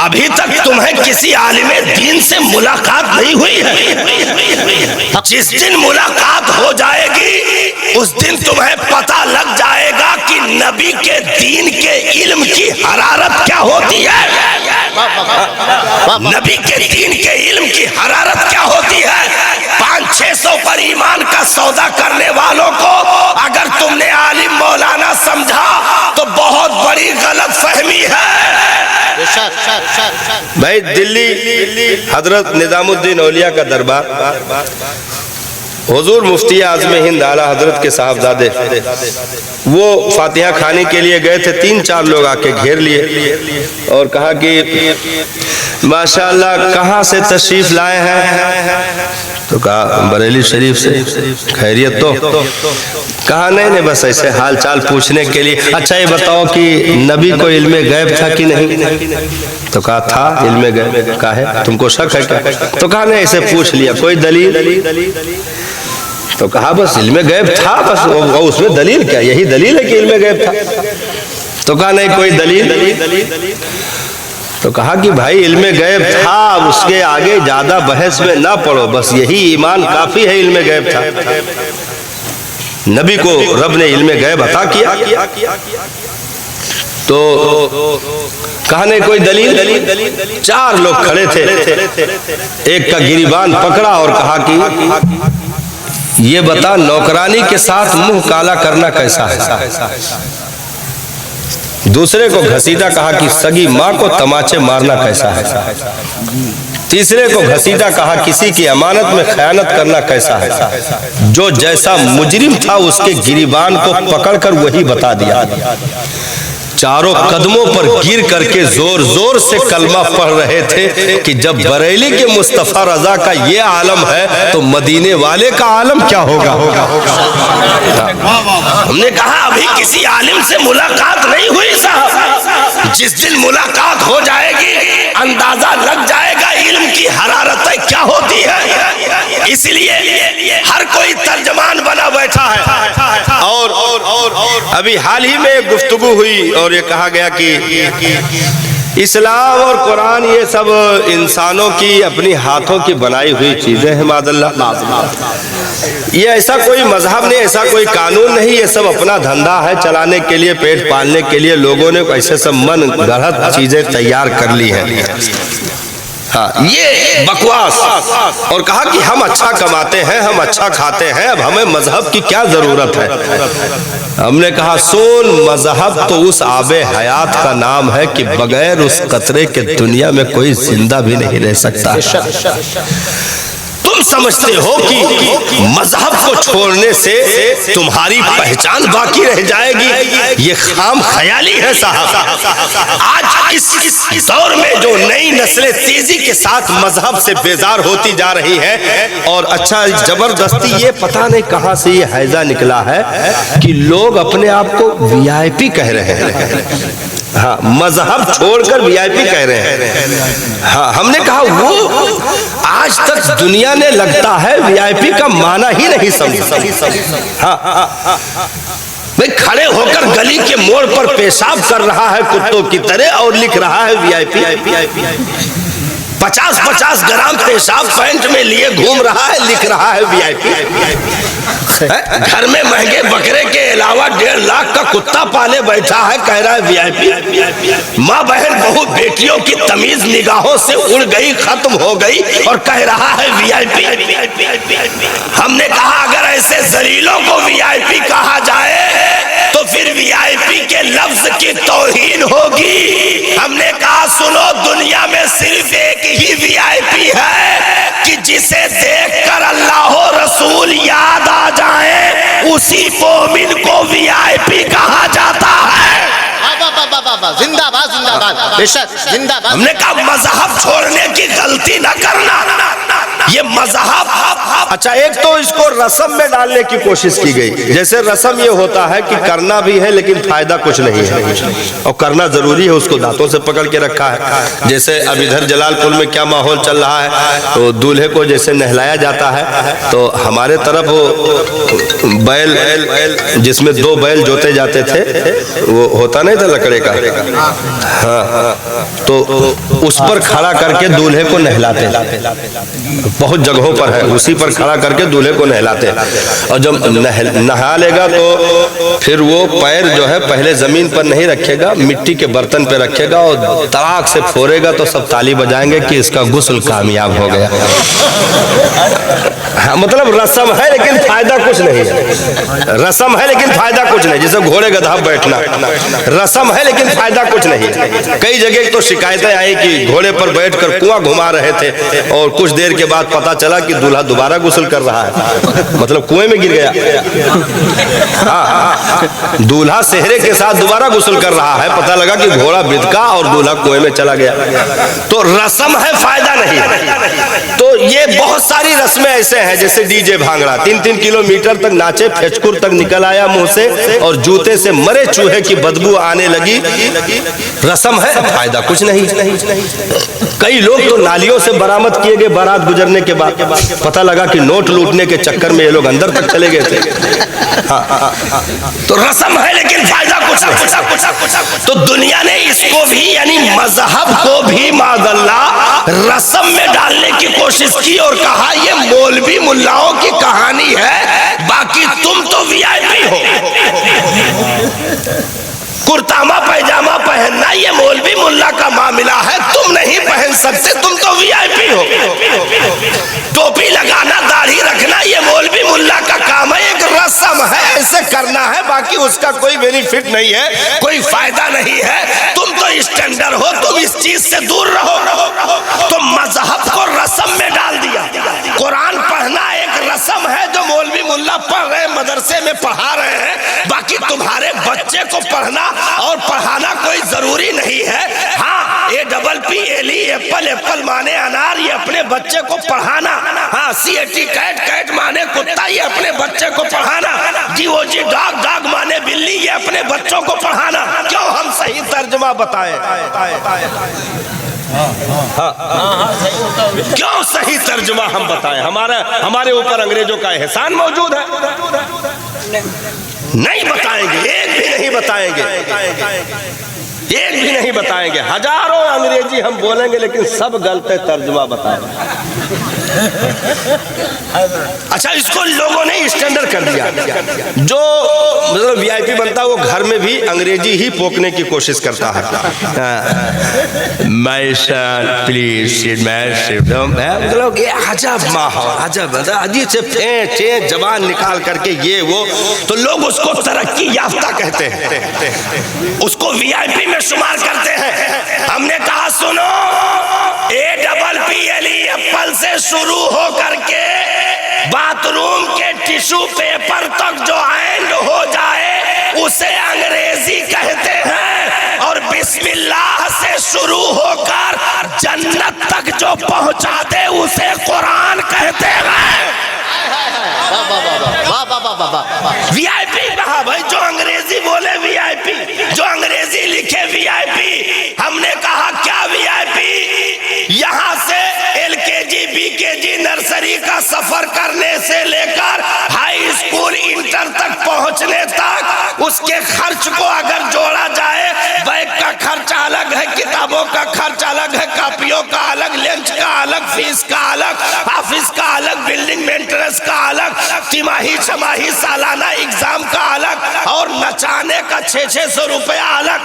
ابھی تک تمہیں کسی عالم دین سے ملاقات نہیں ہوئی ہے. جس دن ملاقات ہو جائے گی اس دن تمہیں پتہ لگ جائے گا کہ نبی کے دین کے علم کی حرارت کیا ہوتی ہے. نبی کے دین کے علم کی حرارت کیا ہوتی ہے. 500-600 پر ایمان کا سودا کرنے والوں کو اگر تم نے عالم مولانا سمجھا تو بہت بڑی غلط فہمی ہے. بھائی دلی حضرت نظام الدین اولیاء کا دربار، حضور مفتی اعظم ہند اعلیٰ حضرت کے صاحبزادے وہ فاتحہ کھانے کے لیے گئے تھے. 3-4 لوگ آ کے گھیر لیے اور کہا کہ ماشاءاللہ کہاں سے تشریف لائے ہیں؟ تو کہا بریلی شریف سے. خیریت تو؟ کہا نہیں بس ایسے حال چال پوچھنے کے لیے. اچھا یہ بتاؤ کہ نبی کو علم غیب تھا کہ نہیں؟ تو کہا تھا علم غیب. کہا ہے تم کو شک ہے کیا؟ تو کہا نہیں ایسے پوچھ لیا. کوئی دلیل؟ تو کہا بس علم غیب تھا بس. اس میں دلیل کیا؟ یہی دلیل ہے کہ علم غیب تھا. تو کہا نہیں کوئی دلیل؟ تو کہا کہ بھائی علم غیب تھا، اس کے آگے زیادہ بحث میں نہ پڑو، بس یہی ایمان کافی ہے. علم غیب تھا، نبی کو رب نے علم غیب عطا کیا. تو کہا نہیں کوئی دلیل؟ 4 لوگ کھڑے تھے. ایک کا گریبان پکڑا اور کہا کہ یہ بتا نوکرانی کے ساتھ منہ کالا کرنا کیسا ہے؟ دوسرے کو گھسیٹا، کہا کہ سگی ماں کو تماچے مارنا کیسا ہے؟ تیسرے کو گھسیٹا، کہا کسی کی امانت میں خیانت کرنا کیسا ہے؟ جو جیسا مجرم تھا اس کے گریبان کو پکڑ کر وہی بتا دیا. چاروں قدموں پر گر کر کے زور زور سے کلمہ پڑھ رہے تھے کہ جب بریلی کے مصطفیٰ رضا کا یہ عالم ہے تو مدینے والے کا عالم کیا ہوگا. ہم نے کہا ابھی کسی عالم سے ملاقات نہیں ہوئی صاحب. جس دن ملاقات ہو جائے گی اندازہ لگ جائے گا علم کی حرارتیں کیا ہوتی ہے. اس لیے ہر کوئی ترجمان بنا بیٹھا ہے. اور ابھی حال ہی میں ایک گفتگو ہوئی اور یہ کہا گیا کہ اسلام اور قرآن یہ سب انسانوں کی اپنی ہاتھوں کی بنائی ہوئی چیزیں ہیں. معاذ اللہ، یہ ایسا کوئی مذہب نہیں، ایسا کوئی قانون نہیں. یہ سب اپنا دھندا ہے چلانے کے لیے، پیٹ پالنے کے لیے لوگوں نے ایسے سب من گڑھت چیزیں تیار کر لی ہیں. ہاں یہ بکواس. اور کہا کہ ہم اچھا کماتے ہیں، ہم اچھا کھاتے ہیں، اب ہمیں مذہب کی کیا ضرورت ہے. ہم نے کہا سون مذہب تو اس آب حیات کا نام ہے کہ بغیر اس قطرے کے دنیا میں کوئی زندہ بھی نہیں رہ سکتا. تم سمجھتے ہو کہ مذہب کو چھوڑنے سے تمہاری پہچان باقی رہ جائے گی؟ یہ خام خیالی ہے صاحب. آج اس دور میں جو نئی نسلیں تیزی کے ساتھ مذہب سے بیزار ہوتی جا رہی ہے، اور اچھا زبردستی یہ پتہ نہیں کہاں سے یہ حیضہ نکلا ہے کہ لوگ اپنے آپ کو VIP کہہ رہے ہیں. ہاں مذہب چھوڑ کر VIP کہہ رہے ہیں. ہاں ہم نے کہا وہ آج تک دنیا نے لگتا ہے VIP کا معنی ہی نہیں سمجھا. ہاں بھئی کھڑے ہو کر گلی کے موڑ پر پیشاب کر رہا ہے کتوں کی طرح اور لکھ رہا ہے VIP. 50-50 گرام پیشاب پینٹ میں لیے گھوم رہا ہے، لکھ رہا ہے VIP. گھر میں مہنگے بکرے کے علاوہ 1.5 لاکھ کا کتا پالے بیٹھا ہے، کہہ رہا ہے VIP. ماں بہن بہو بیٹیوں کی تمیز نگاہوں سے اڑ گئی، ختم ہو گئی اور کہہ رہا ہے VIP. ہم نے کہا اگر ایسے ذلیلوں کو VIP کہا جائے تو پھر VIP کے لفظ کی توہین ہوگی. ہم نے کہا سنو دنیا میں صرف ایک ہی VIP ہے کہ جسے دیکھ کر اللہ و رسول یاد آ جائیں، اسی مومن کو VIP کہا جاتا ہے. زندہ باد زندہ باد بے شک زندہ باد. ہم نے کہا مذہب چھوڑنے کی غلطی نہ کرنا. یہ مذہب اچھا ایک تو اس کو رسم میں ڈالنے کی کوشش کی گئی، جیسے رسم یہ ہوتا ہے کہ کرنا بھی ہے لیکن فائدہ کچھ نہیں ہے اور کرنا ضروری ہے، اس کو دانتوں سے پکڑ کے رکھا ہے۔ جیسے اب ادھر جلال پور میں کیا ماحول چل رہا ہے، تو دولہے کو جیسے نہلایا جاتا ہے تو ہمارے طرف بیل جس میں 2 بیل جوتے جاتے تھے وہ ہوتا نہیں تھا لکڑے کا، ہاں تو اس پر کھڑا کر کے دولہے کو نہلاتے، بہت جگہوں پر ہے، اسی پر کھڑا کر کے دولہے کو نہلاتے، اور جب نہا لے گا تو پھر وہ پیر جو ہے پہلے زمین پر نہیں رکھے گا، مٹی کے برتن پہ رکھے گا اور تڑاک سے پھوڑے گا تو سب تالی بجائیں گے کہ اس کا غسل کامیاب ہو گیا۔ مطلب رسم ہے لیکن فائدہ کچھ نہیں ہے، رسم ہے لیکن فائدہ کچھ نہیں، جیسے گھوڑے گدھا بیٹھنا رسم ہے لیکن فائدہ کچھ نہیں۔ کئی جگہ تو شکایتیں آئی کہ گھوڑے پر بیٹھ کر کنواں گھما رہے تھے اور کچھ دیر کے بعد پتا چلا کہ دولہا دوبارہ غسل کر رہا ہے، مطلب کنویں میں گر گیا، دولہا صحرے کے ساتھ دوبارہ غسل کر رہا ہے، پتا لگا کہ گھوڑا بدکا اور دولہا کنویں میں چلا گیا۔ تو رسم ہے فائدہ نہیں۔ تو یہ بہت ساری رسمیں ایسے ہیں، جیسے ڈی جے بھانگڑا 3-3 کلومیٹر تک ناچے، پھچکر تک نکل آیا منہ سے اور جوتے سے مرے چوہے کی بدبو آنے لگی، رسم ہے فائدہ کچھ نہیں۔ کئی لوگ تو نالیوں سے برآمد کیے گئے بارات گزرنے کے بعد، پتہ لگا کہ نوٹ لوٹنے کے چکر میں یہ لوگ اندر تک چلے گئے تھے۔ تو رسم ہے لیکن فائدہ کچھ نہیں۔ تو دنیا نے اس کو بھی یعنی مذہب کو بھی معاذ اللہ رسم میں ڈالنے کی کوشش کی اور کہا یہ مولوی ملاؤں کی کہانی ہے، باقی تم تو وی آئی پی ہو۔ کرتامہ پیجامہ پہننا یہ مولوی ملا کا معاملہ ہے، تم نہیں پہن سکتے، تم تو وی آئی پی ہو۔ ٹوپی لگانا، داڑھی رکھنا یہ مولوی ملا کا کام ہے، ایک رسم ہے، ایسے کرنا ہے، باقی اس کا کوئی بینیفٹ نہیں ہے، کوئی فائدہ نہیں ہے، تم تو اسٹینڈرڈ ہو، تم اس چیز سے دور رہو۔ تو مذہب کو رسم میں ڈال دیا۔ قرآن پڑھنا ایک رسم ہے جو مولوی ملا پڑھ رہے ہیں، مدرسے میں پڑھا رہے ہیں، باقی تمہارے بچے کو پڑھنا اور پڑھانا کوئی ضروری نہیں ہے۔ ہاں APPLE ایپل، ایپل مانے انار، یہ اپنے بچے کو پڑھانا، ہاں CAT کیٹ مانے کتا، یہ اپنے بچے کو پڑھانا، DOG ڈاگ مانے بلی، یہ اپنے بچوں کو پڑھانا۔ کیوں ہم صحیح ترجمہ بتائیں؟ کیوں صحیح ترجمہ ہم بتائیں؟ ہمارے اوپر انگریزوں کا احسان موجود ہے؟ نہیں بتائیں گے، ایک بھی نہیں بتائیں گے، ایک بھی نہیں بتائیں گے۔ ہزاروں انگریزی ہم بولیں گے لیکن سب غلط ترجمہ بتائیں گے۔ اچھا اس کو لوگوں نے اسٹینڈرڈ کر دیا، جو مطلب وی آئی پی بنتا ہے وہ گھر میں بھی انگریزی ہی پوکنے کی کوشش کرتا ہے۔ My son, please sit down. مطلب یہ عجب ماحول، عجب عجیب سے پھینٹ زبان نکال کر کے یہ وہ، تو لوگ اس کو ترقی یافتہ کہتے ہیں، اس کو وی آئی پی میں شمار کرتے ہیں۔ ہم نے کہا سنو، APPLE ایپل سے شروع ہو کر کے باتھ روم کے ٹیشو پیپر تک جو اینڈ ہو جائے اسے انگریزی کہتے ہیں، اور بسم اللہ سے شروع ہو کر جنت تک جو پہنچا دے اسے قرآن کہتے ہیں۔ وی آئی پی کہا بھائی، جو انگریزی بولے وی آئی پی، جو انگریزی لکھے وی آئی پی۔ ہم نے کہا کیا وی آئی پی؟ یہاں سے LKG BKG نرسری کا سفر کرنے سے لے کر ہائی اسکول انٹر تک پہنچنے تک اس کے خرچ کو اگر جوڑا جائے، بیگ کا خرچ الگ ہے، کتابوں کا خرچ الگ ہے، کاپیوں کا الگ، لنچ کا الگ، فیس کا الگ، آفس کا الگ، بلڈنگ مینٹیننس کا الگ، تماہی چھماہی سالانہ اگزام کا الگ، اور نچانے کا 600 روپیہ الگ۔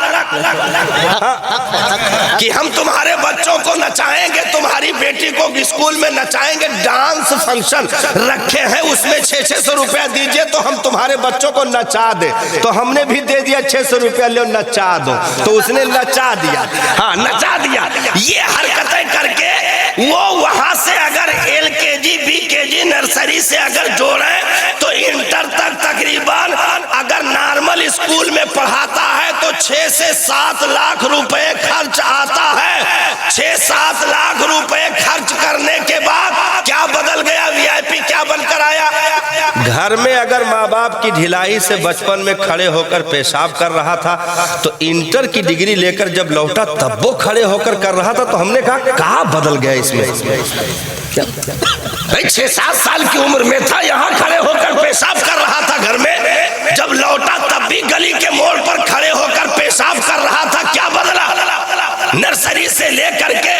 کہ ہم تمہارے بچوں کو نچائیں گے، تمہاری بیٹی کو اسکول میں نچائیں گے، ڈانس فنکشن رکھے ہیں، اس میں 600 روپیہ دیجئے تو ہم تمہارے بچوں کو نچا دیں۔ تو ہم نے بھی دے دیا 600 روپیہ، لو نچا دو، تو اس نے نچا دیا، ہاں نچا دیا۔ یہ حرکتیں کر کے وہ وہاں سے اگر LKG BKG نرسری سے اگر جوڑیں تو انٹر تک تقریباً اگر نارمل اسکول میں پڑھاتا ہے تو 6 سے 7 لاکھ روپے خرچ آتا ہے۔ 6-7 لاکھ روپے خرچ کرنے کے بعد کیا اگر ماں باپ کی ڈھلائی سے بچپن میں کھڑے ہو کر پیشاب کر رہا تھا تو انٹر کی ڈگری لے کر جب لوٹا تب وہ کھڑے ہو کر رہا تھا، تو ہم نے کہا کہاں بدل گیا اس میں؟ 6-7 سال کی عمر میں تھا، یہاں کھڑے ہو کر پیشاب کر رہا تھا گھر میں، جب لوٹا تب بھی گلی کے موڑ پر کھڑے ہو کر پیشاب کر رہا تھا، کیا بدلا؟ نرسری سے لے کر کے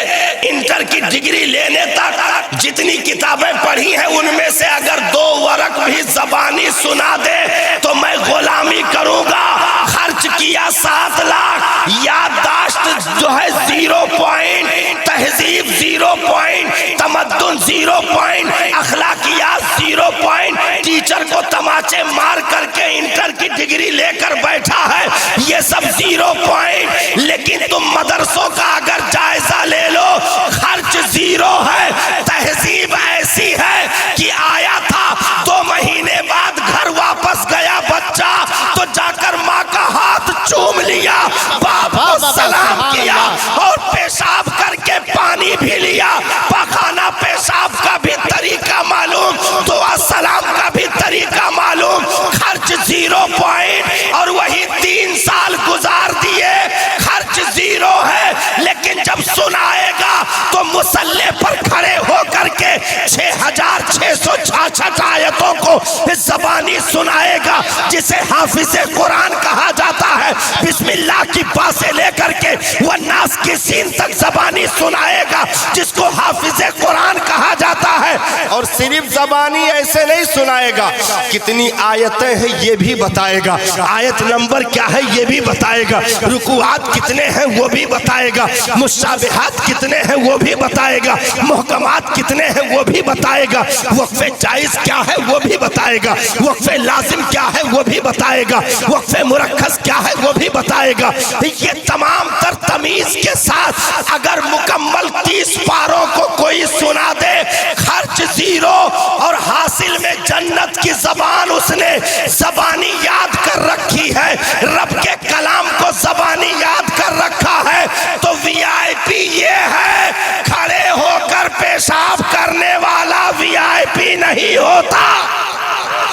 انٹر کی ڈگری لینے تک جتنی کتابیں پڑھی ہیں ان میں سے اگر 2 ورق بھی زبانی سنا دے تو میں غلامی کروں گا۔ خرچ کیا 7 لاکھ، یادداشت جو ہے 0 پوائنٹ، تہذیب 0 پوائنٹ، تمدن 0 پوائنٹ، اخلاقیات 0 پوائنٹ، ٹیچر کو تماچے مار کر کے انٹر کی ڈگری لے کر بیٹھا ہے، یہ سب 0 پوائنٹ۔ لیکن تم مدرسوں کا اگر جائزہ لے لو، خرچ 0 ہے، تہذیب ایسی ہے کہ آیا تھا 2 مہینے بعد گھر واپس گیا بچہ تو جا کر ماں کا ہاتھ چوم لیا، باپ کو سلام کیا اور پیشاب کر کے پانی بھی لیا، پخانہ پیشاب کا بھی طریقہ معلوم، دعا سلام کا بھی طریقہ معلوم، خرچ 0 پوائنٹ، اور وہی 3 سال گزار دیے، خرچ 0 ہے۔ لیکن جب سنائے گا تو مصلی پر کھڑے ہو کر کے 6666 آیتوں کو زبانی سنائے گا، جسے حافظ قرآن کہا جاتا ہے، بسم اللہ کی با سے لے کر کے والناس کی سین تک زبانی سنائے گا، جس کو حافظ قرآن کہا جاتا ہے۔ اور صرف زبانی ایسے نہیں سنائے گا، کتنی آیتیں ہیں یہ بھی بتائے گا، آیت نمبر کیا ہے یہ بھی بتائے گا، رکوعات کتنے ہیں وہ بھی بتائے گا، مشابہات کتنے ہیں وہ بھی بتائے گا، محکمات کتنے ہیں وہ بھی بتائے گا، وقف جائز کیا ہے وہ بھی بتائے گا، وقف لازم کیا ہے وہ بھی بتائے گا، وقف مرکز کیا ہے وہ بھی بتائے گا۔ یہ تمام تر تمیز کے ساتھ اگر مکمل 30 پاروں کو کوئی سنا دے، خرچ 0 اور حاصل میں جنت کی زبان اس نے زبانی یاد کر رکھی ہے، رب کے کلام کو زبانی یاد کر رکھا ہے، تو VIP یہ ہے، کھڑے ہو کر پیشاب کرنے والا VIP نہیں ہوتا۔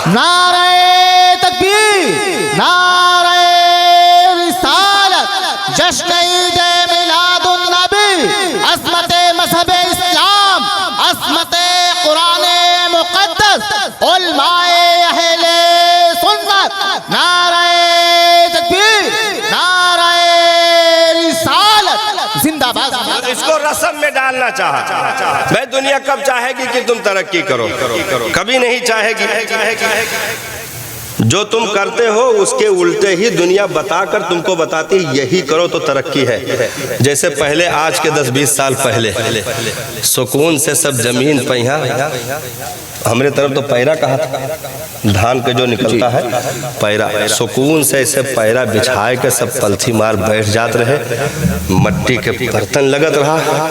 نعرہ تکبیر، نعرہ رسالت، جشن عید میلاد النبی، عظمت مذہب اسلام، عظمت قرآن مقدس، علماء اہل سنت، نعرہ تکبیر، نعرہ رسالت، زندہ باد۔ اس کو رسم میں ڈالنا چاہا، میں دنیا کب چاہے گی کہ تم ترقی کرو؟ کبھی نہیں چاہے گی۔ جو تم کرتے ہو اس کے الٹے ہی دنیا بتا کر تم کو بتاتی یہی کرو تو ترقی ہے۔ جیسے پہلے آج کے 10-20 سال پہلے سکون سے سب زمین پہیا، ہمارے طرف تو پیرا کہا تھا، دھان کے جو نکلتا ہے پیرا، سکون سے اسے پیرا بچھائے کے سب پلتھی مار بیٹھ جات رہے، مٹی کے برتن لگت رہا،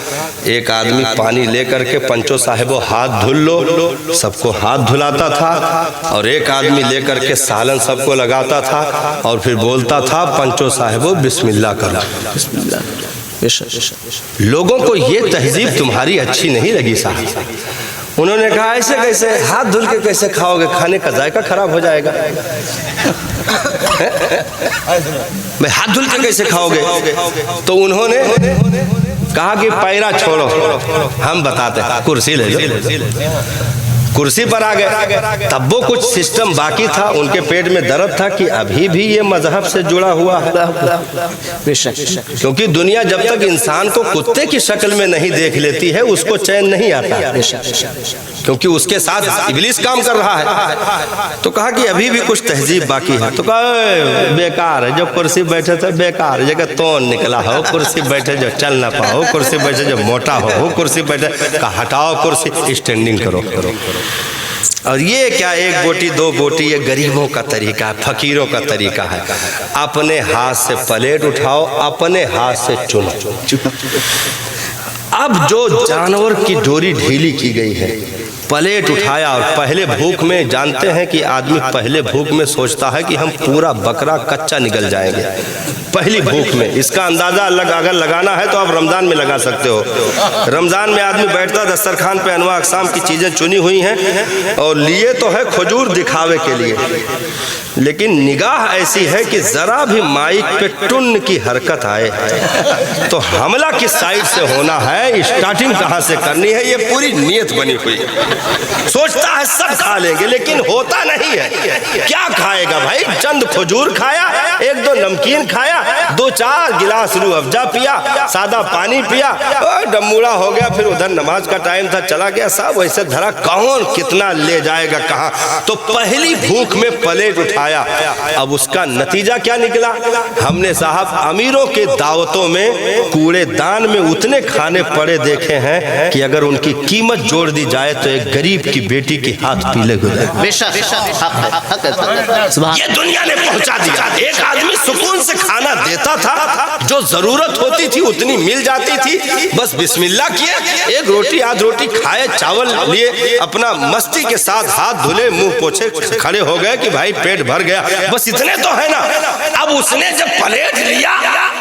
ایک آدمی پانی لے کر کے پنچو صاحبو ہاتھ دھل لو، سب کو ہاتھ دھلاتا تھا، اور ایک آدمی لے کر کے سالن سب کو لگاتا تھا اور پھر بولتا تھا پنچو صاحبو بسم اللہ کرو۔ لوگوں کو یہ تہذیب تمہاری اچھی نہیں لگی صاحب، انہوں نے کہا ایسے کیسے ہاتھ دھل کے کیسے کھاؤ گے، کھانے کا ذائقہ خراب ہو جائے گا، میں ہاتھ دھل کے کیسے کھاؤ گے؟ تو انہوں نے کہا کہ پیرا چھوڑو ہم بتاتے ہیں، کرسی لے لو، کرسی پر آ گئے۔ تب وہ کچھ سسٹم باقی تھا، ان کے پیٹ میں درد تھا کہ ابھی بھی یہ مذہب سے جڑا ہوا ہے، کیونکہ دنیا جب تک انسان کو کتے کی شکل میں نہیں دیکھ لیتی ہے اس کو چین نہیں آتا، کیونکہ اس کے ساتھ ابلیس کام کر رہا ہے۔ تو کہا کہ ابھی بھی کچھ تہذیب باقی ہے، تو کہا بیکار ہے، جو کرسی بیٹھے تھے بیکار، جگہ تون نکلا ہو، کرسی بیٹھے جو چل نہ پاؤ، کرسی بیٹھے جو موٹا ہو، کرسی بیٹھے کہا ہٹاؤ کرسی، اسٹینڈنگ کرو۔ اور یہ کیا 1 بوٹی 2 بوٹی، یہ غریبوں کا طریقہ ہے، فقیروں کا طریقہ ہے، اپنے ہاتھ سے پلیٹ اٹھاؤ، اپنے ہاتھ سے چنو۔ اب جو جانور کی ڈوری ڈھیلی کی گئی ہے، پلیٹ اٹھایا اور پہلے بھوک میں جانتے ہیں کہ آدمی پہلے بھوک میں سوچتا ہے کہ ہم پورا بکرا کچا نگل جائیں گے پہلی بھوک میں. اس کا اندازہ اگر لگانا ہے تو آپ رمضان میں لگا سکتے ہو. رمضان میں آدمی بیٹھتا دسترخوان پہ انواع اقسام کی چیزیں چنی ہوئی ہیں اور لیے تو ہے کھجور دکھاوے کے لیے, لیکن نگاہ ایسی ہے کہ ذرا بھی مائک پہ ٹن کی حرکت آئے تو حملہ کس سائڈ سے ہونا ہے, اسٹارٹنگ کہاں سے کرنی ہے, یہ پوری نیت بنی ہوئی ہے. سوچتا ہے سب کھا لیں گے لیکن ہوتا نہیں ہے. کیا کھائے گا بھائی؟ چند کھجور کھایا, ایک دو نمکین کھایا, دو چار گلاس روح افزا پیا, سادہ پانی پیا, ڈموڑا ہو گیا. پھر ادھر نماز کا ٹائم تھا, چلا گیا. صاحب ویسے دھرا کون کتنا لے جائے گا کہاں. تو پہلی بھوک میں پلیٹ اٹھایا. اب اس کا نتیجہ کیا نکلا؟ ہم نے صاحب امیروں کے دعوتوں میں کوڑے دان میں اتنے کھانے پڑے دیکھے ہیں کہ اگر ان کی قیمت جوڑ دی جائے تو ایک غریب کی بیٹی کے ہاتھ پیلے گزرے. یہ دنیا نے پہنچا دیا. ایک آدمی سکون سے کھانا دیتا تھا, جو ضرورت ہوتی تھی اتنی مل جاتی تھی, بس بسم اللہ کیا, ایک روٹی آدھ روٹی کھائے, چاول لیے, اپنا مستی کے ساتھ ہاتھ دھلے, منہ پوچھے, کھڑے ہو گئے کہ بھائی پیٹ بھر گیا, بس اتنے تو ہے نا. اب اس نے جب پلیٹ لیا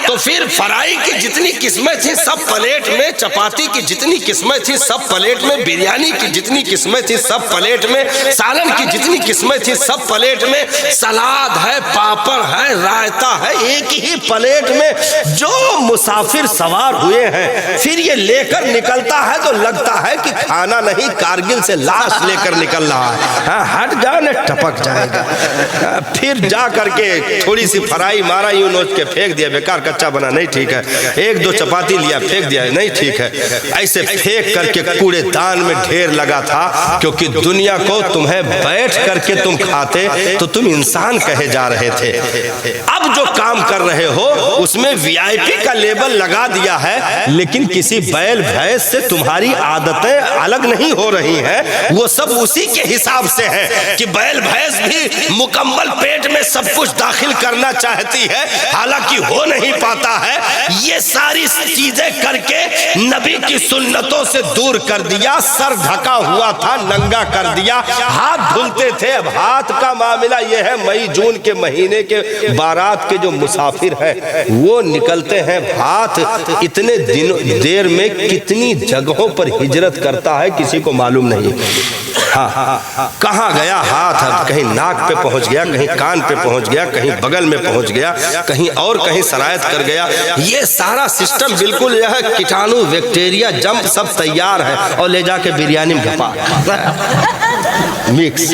تو پھر فرائی کی جتنی قسمیں تھیں سب پلیٹ میں, چپاتی کی جتنی قسمیں تھیں سب پلیٹ میں, بریانی کی جتنی قسمیں تھیں سب پلیٹ میں, سالن کی جتنی قسمیں تھیں سب پلیٹ میں, سلاد ہے, پاپڑ ہے, رائتا ہے, ایک ہی پلیٹ میں. جو مسافر سوار ہوئے ہیں پھر یہ لے کر نکلتا ہے تو لگتا ہے کہ کھانا نہیں, کارگل سے لاش لے کر نکل رہا ہے. ہٹ جا نہ ٹپک جائے گا. پھر جا کر کے تھوڑی سی فرائی مارا, یوں نوچ کے پھینک دیا, بیکار کچا بنا, نہیں ٹھیک ہے. ایک دو چپاتی لیا, پھینک دیا, نہیں ٹھیک ہے. ایسے پھینک کر کے کوڑے دان میں ڈھیر لگا تھا, کیونکہ دنیا کو تمہیں بیٹھ کر کے تم کھاتے تو تم انسان کہے جا رہے تھے. اب جو کام کر رہے ہو اس میں وی آئی پی کا لیبل لگا دیا ہے, لیکن کسی بیل بھینس سے تمہاری عادتیں الگ نہیں ہو رہی ہیں. وہ سب اسی کے حساب سے ہیں کہ بیل بھینس بھی مکمل پیٹ میں سب کچھ داخل کرنا چاہتی ہے, حالانکہ ہو نہیں پاتا ہے. یہ ساری چیزیں کر کے نبی کی سنتوں سے دور کر دیا. سر ڈھکا ہوا تھا ننگا کر دیا, ہاتھ دھلتے تھے. اب ہاتھ کا معاملہ یہ ہے, مئی جون کے مہینے کے بارات کے جو مسافر ہیں وہ نکلتے ہیں. ہاتھ اتنے دیر میں کتنی جگہوں پر ہجرت کرتا ہے کسی کو معلوم نہیں. ہاں کہاں گیا ہاتھ؟ اب کہیں ناک پہ پہنچ گیا, کہیں کان پہ پہنچ گیا, کہیں بغل میں پہنچ گیا, کہیں اور کہیں سرایت کر گیا. یہ سارا سسٹم بالکل یہ ہے, کیٹانو بیکٹیریا جمپ سب تیار ہے, اور لے جا کے بریانی میں گھپا مکس.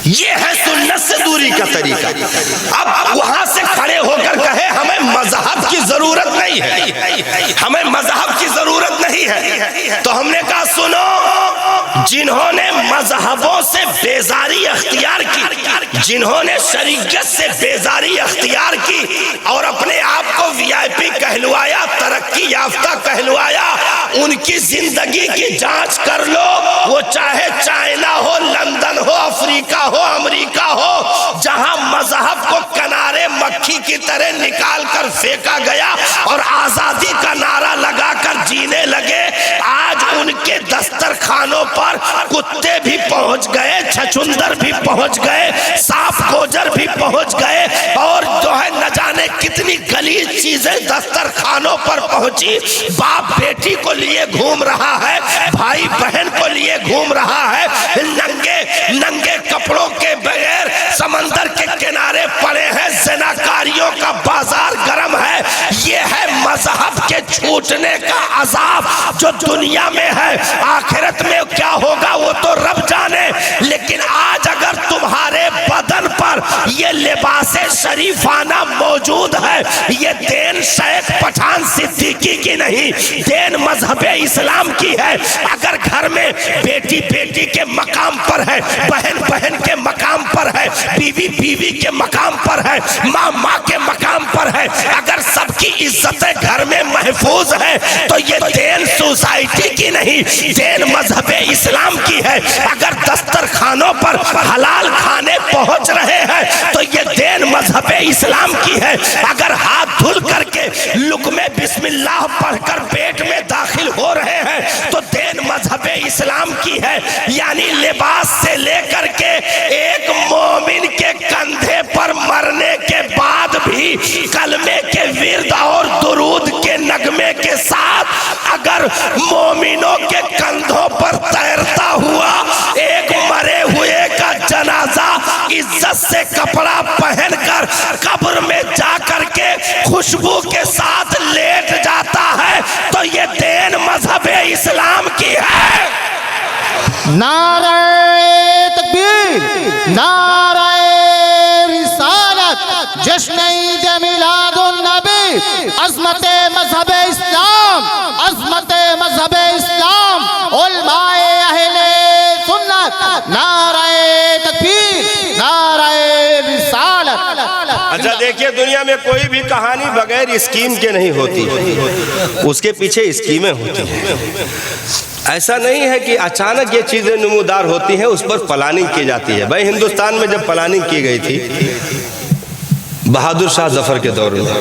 یہ ہے سنت سے دوری کا طریقہ. اب وہاں سے کھڑے ہو کر کہے ہمیں مذہب کی ضرورت نہیں ہے, ہمیں مذہب کی ضرورت نہیں ہے, تو ہم نے کہا سنو, جنہوں نے مذہبوں سے بیزاری اختیار کی, جنہوں نے شریعت سے بیزاری اختیار کی اور اپنے آپ کو وی آئی پی کہلوایا, ترقی یافتہ کہلوایا, ان کی زندگی کی جانچ کر لو. وہ چاہے چائنا ہو, لندن ہو, افریقہ ہو, امریکہ ہو, جہاں مذہب کو کنارے مکھی کی طرح نکال کر پھینکا گیا اور آزادی کا نعرہ لگا کر جینے لگے, آج ان کے دسترخوانوں پر کتے بھی پہنچ گئے, چھچندر بھی پہنچ گئے, سانپ گوجر بھی پہنچ گئے, اور جو ہے نہ جانے کتنی غلیظ چیزیں دسترخوانوں پر پہنچی. باپ بیٹی کو لیے گھوم رہا ہے, بھائی بہن کو لیے گھوم رہا ہے, ننگے کپڑوں کے بغیر سمندر کے کنارے پڑے ہیں, زناکاریوں کا بازار گرم ہے. یہ ہے مذہب کے چھوٹنے کا عذاب جو دنیا میں ہے. آخرت میں کیا ہوگا وہ تو رب جانے, لیکن آج اگر تمہارے بدن پر یہ لباس شریفانہ موجود ہے, یہ دین شیخ پٹھان صدیقی کی نہیں, دین مذہب اسلام کی ہے. اگر گھر میں بیٹی بیٹی کے مقام پر ہے, بہن بہن کے مقام پر ہے, بیوی بیوی کے مقام پر ہے, ماں ماں کے مقام پر ہے, اگر سب کی عزتیں گھر میں محفوظ ہے تو یہ دین سوسائٹی کی نہیں, دین مذہب اسلام کی ہے. اگر دسترخوانوں پر حلال کھانے پہنچ رہے ہیں تو یہ دین مذہب اسلام کی ہے. اگر ہاتھ دھل کر کے لقمے بسم اللہ پڑھ کر پیٹ میں داخل ہو رہے ہیں تو دین مذہب اسلام کی ہے، یعنی لباس سے لے کر کے ایک مومن کے کندھے پر مرنے کے بعد بھی کلمے کے ورد اور درود کے نغمے کے ساتھ اگر مومنوں کے کندھوں پر تیرتا ہوا ایک مرے ہوئے کا جنازہ عزت سے کپڑا پہن کر قبر میں جا کر کے خوشبو کے ساتھ لیٹ جاتا ہے تو یہ دین مذہب اسلام کی ہے۔ نعرہ تکبیر، نعرہ رسالت، جشن عید میلاد النبی، عظمت مذہب اسلام، عظمت مذہب اسلام، علماء اہل سنت، نعرہ تکبیر، نعرہ رسالت۔ اچھا دیکھیے، دنیا میں کوئی بھی کہانی بغیر اسکیم کے نہیں ہوتی، اس کے پیچھے اسکیمیں ہوتی ہیں۔ ایسا نہیں ہے کہ اچانک یہ چیزیں نمودار ہوتی ہیں، اس پر پلاننگ کی جاتی ہے۔ بھائی ہندوستان میں جب پلاننگ کی گئی تھی بہادر شاہ ظفر کے دور میں،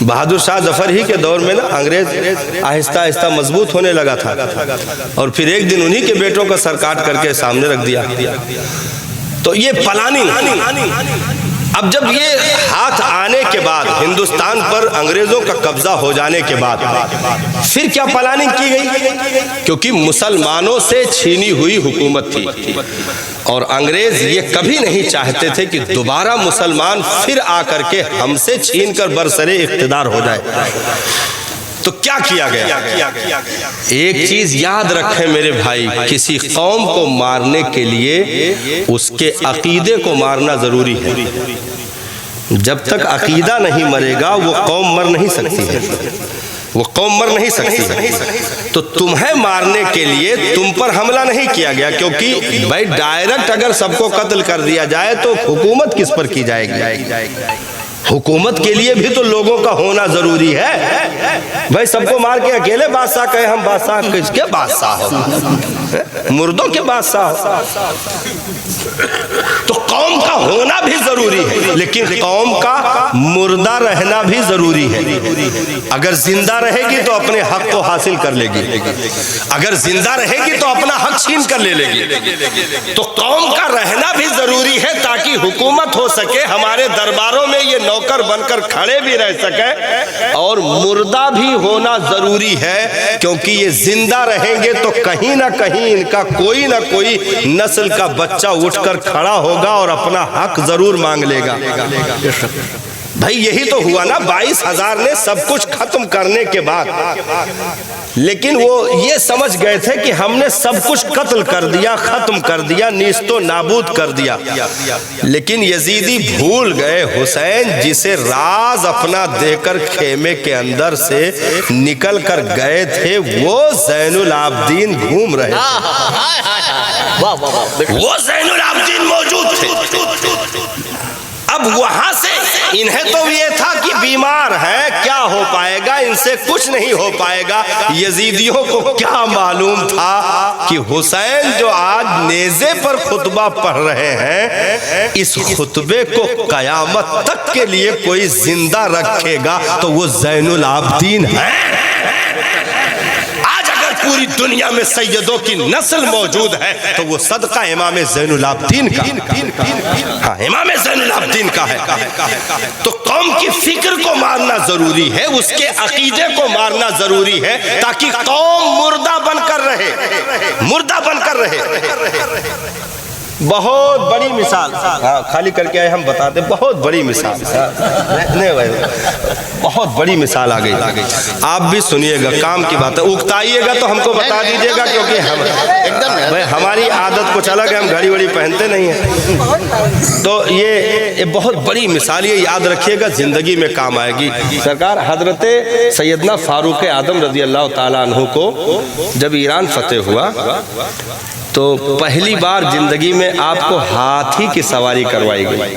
بہادر شاہ ظفر ہی کے دور میں نا انگریز آہستہ آہستہ مضبوط ہونے لگا تھا، اور پھر ایک دن انہی کے بیٹوں کا سر کاٹ کر کے سامنے رکھ دیا۔ تو یہ پلاننگ، اب جب یہ ہاتھ آنے کے بعد ہندوستان پر انگریزوں کا قبضہ ہو جانے کے بعد پھر کیا پلاننگ کی گئی؟ کیونکہ مسلمانوں سے چھینی ہوئی حکومت تھی، اور انگریز یہ کبھی نہیں چاہتے تھے کہ دوبارہ مسلمان پھر آ کر کے ہم سے چھین کر برسر اقتدار ہو جائے۔ تو کیا کیا گیا؟ ایک چیز یاد رکھیں میرے بھائی، کسی قوم کو مارنے کے لیے اس کے عقیدے کو مارنا ضروری ہے۔ جب تک عقیدہ نہیں مرے گا وہ قوم مر نہیں سکتی ہے، وہ قوم مر نہیں سکتی ہے۔ تو تمہیں مارنے کے لیے تم پر حملہ نہیں کیا گیا، کیونکہ بھائی ڈائریکٹ اگر سب کو قتل کر دیا جائے تو حکومت کس پر کی جائے گی؟ حکومت کے لیے بھی تو لوگوں کا ہونا ضروری ہے۔ بھائی سب کو مار کے اکیلے بادشاہ کہے ہم بادشاہ، کس کے بادشاہ ہو؟ مردوں کے بادشاہ ہو؟ تو قوم کا ہونا بھی ضروری ہے، لیکن قوم کا مردہ رہنا بھی ضروری ہے۔ اگر زندہ رہے گی تو اپنے حق کو حاصل کر لے گی، اگر زندہ رہے گی تو اپنا حق چھین کر لے لے گی۔ تو قوم کا رہنا بھی ضروری ہے تاکہ حکومت ہو سکے، ہمارے درباروں میں یہ نوکر بن کر کھڑے بھی رہ سکے، اور مردہ بھی ہونا ضروری ہے، کیونکہ یہ زندہ رہیں گے تو کہیں نہ کہیں ان کا کوئی نہ کوئی نسل کا بچہ اٹھ کر کھڑا ہوگا اور اپنا حق ضرور مانگ لے گا۔ بھائی یہی تو ہوا نا 22,000 نے سب کچھ ختم کرنے کے بعد، لیکن وہ یہ سمجھ گئے تھے کہ ہم نے سب کچھ قتل کر دیا، ختم کر دیا، نیست و نابود کر دیا، لیکن یزیدی بھول گئے حسین جسے راز اپنا دے کر خیمے کے اندر سے نکل کر گئے تھے، وہ زین العابدین گھوم رہے تھے، وہ زین العابدین موجود تھے۔ اب وہاں سے انہیں تو یہ تھا کہ بیمار ہے، کیا ہو پائے گا، ان سے کچھ نہیں ہو پائے گا۔ یزیدیوں کو کیا معلوم تھا کہ حسین جو آج نیزے پر خطبہ پڑھ رہے ہیں، اس خطبے کو قیامت تک کے لیے کوئی زندہ رکھے گا تو وہ زین العابدین ہے۔ پوری دنیا میں سیدوں کی نسل موجود ہے تو وہ صدقہ امام زین العابدین کا، ہاں امام زین العابدین کا ہے۔ تو قوم کی فکر کو مارنا ضروری ہے، اس کے عقیدے کو مارنا ضروری ہے، تاکہ قوم مردہ بن کر رہے، مردہ بن کر رہے۔ بہت بڑی مثال، ہاں خالی کر کے آئے ہم بتاتے، بہت بڑی مثال، بہت بڑی مثال آ گئی۔ آپ بھی سنیے گا، کام کی بات ہے، اکتائیے گا تو ہم کو بتا دیجئے گا، کیونکہ ہماری عادت کچھ الگ ہے، ہم گھڑی وڑی پہنتے نہیں ہیں۔ تو یہ بہت بڑی مثال، یہ یاد رکھیے گا، زندگی میں کام آئے گی۔ سرکار حضرت سیدنا فاروق اعظم رضی اللہ تعالیٰ عنہ کو جب ایران فتح ہوا تو پہلی بار زندگی میں آپ کو ہاتھی کی سواری کروائی گئی۔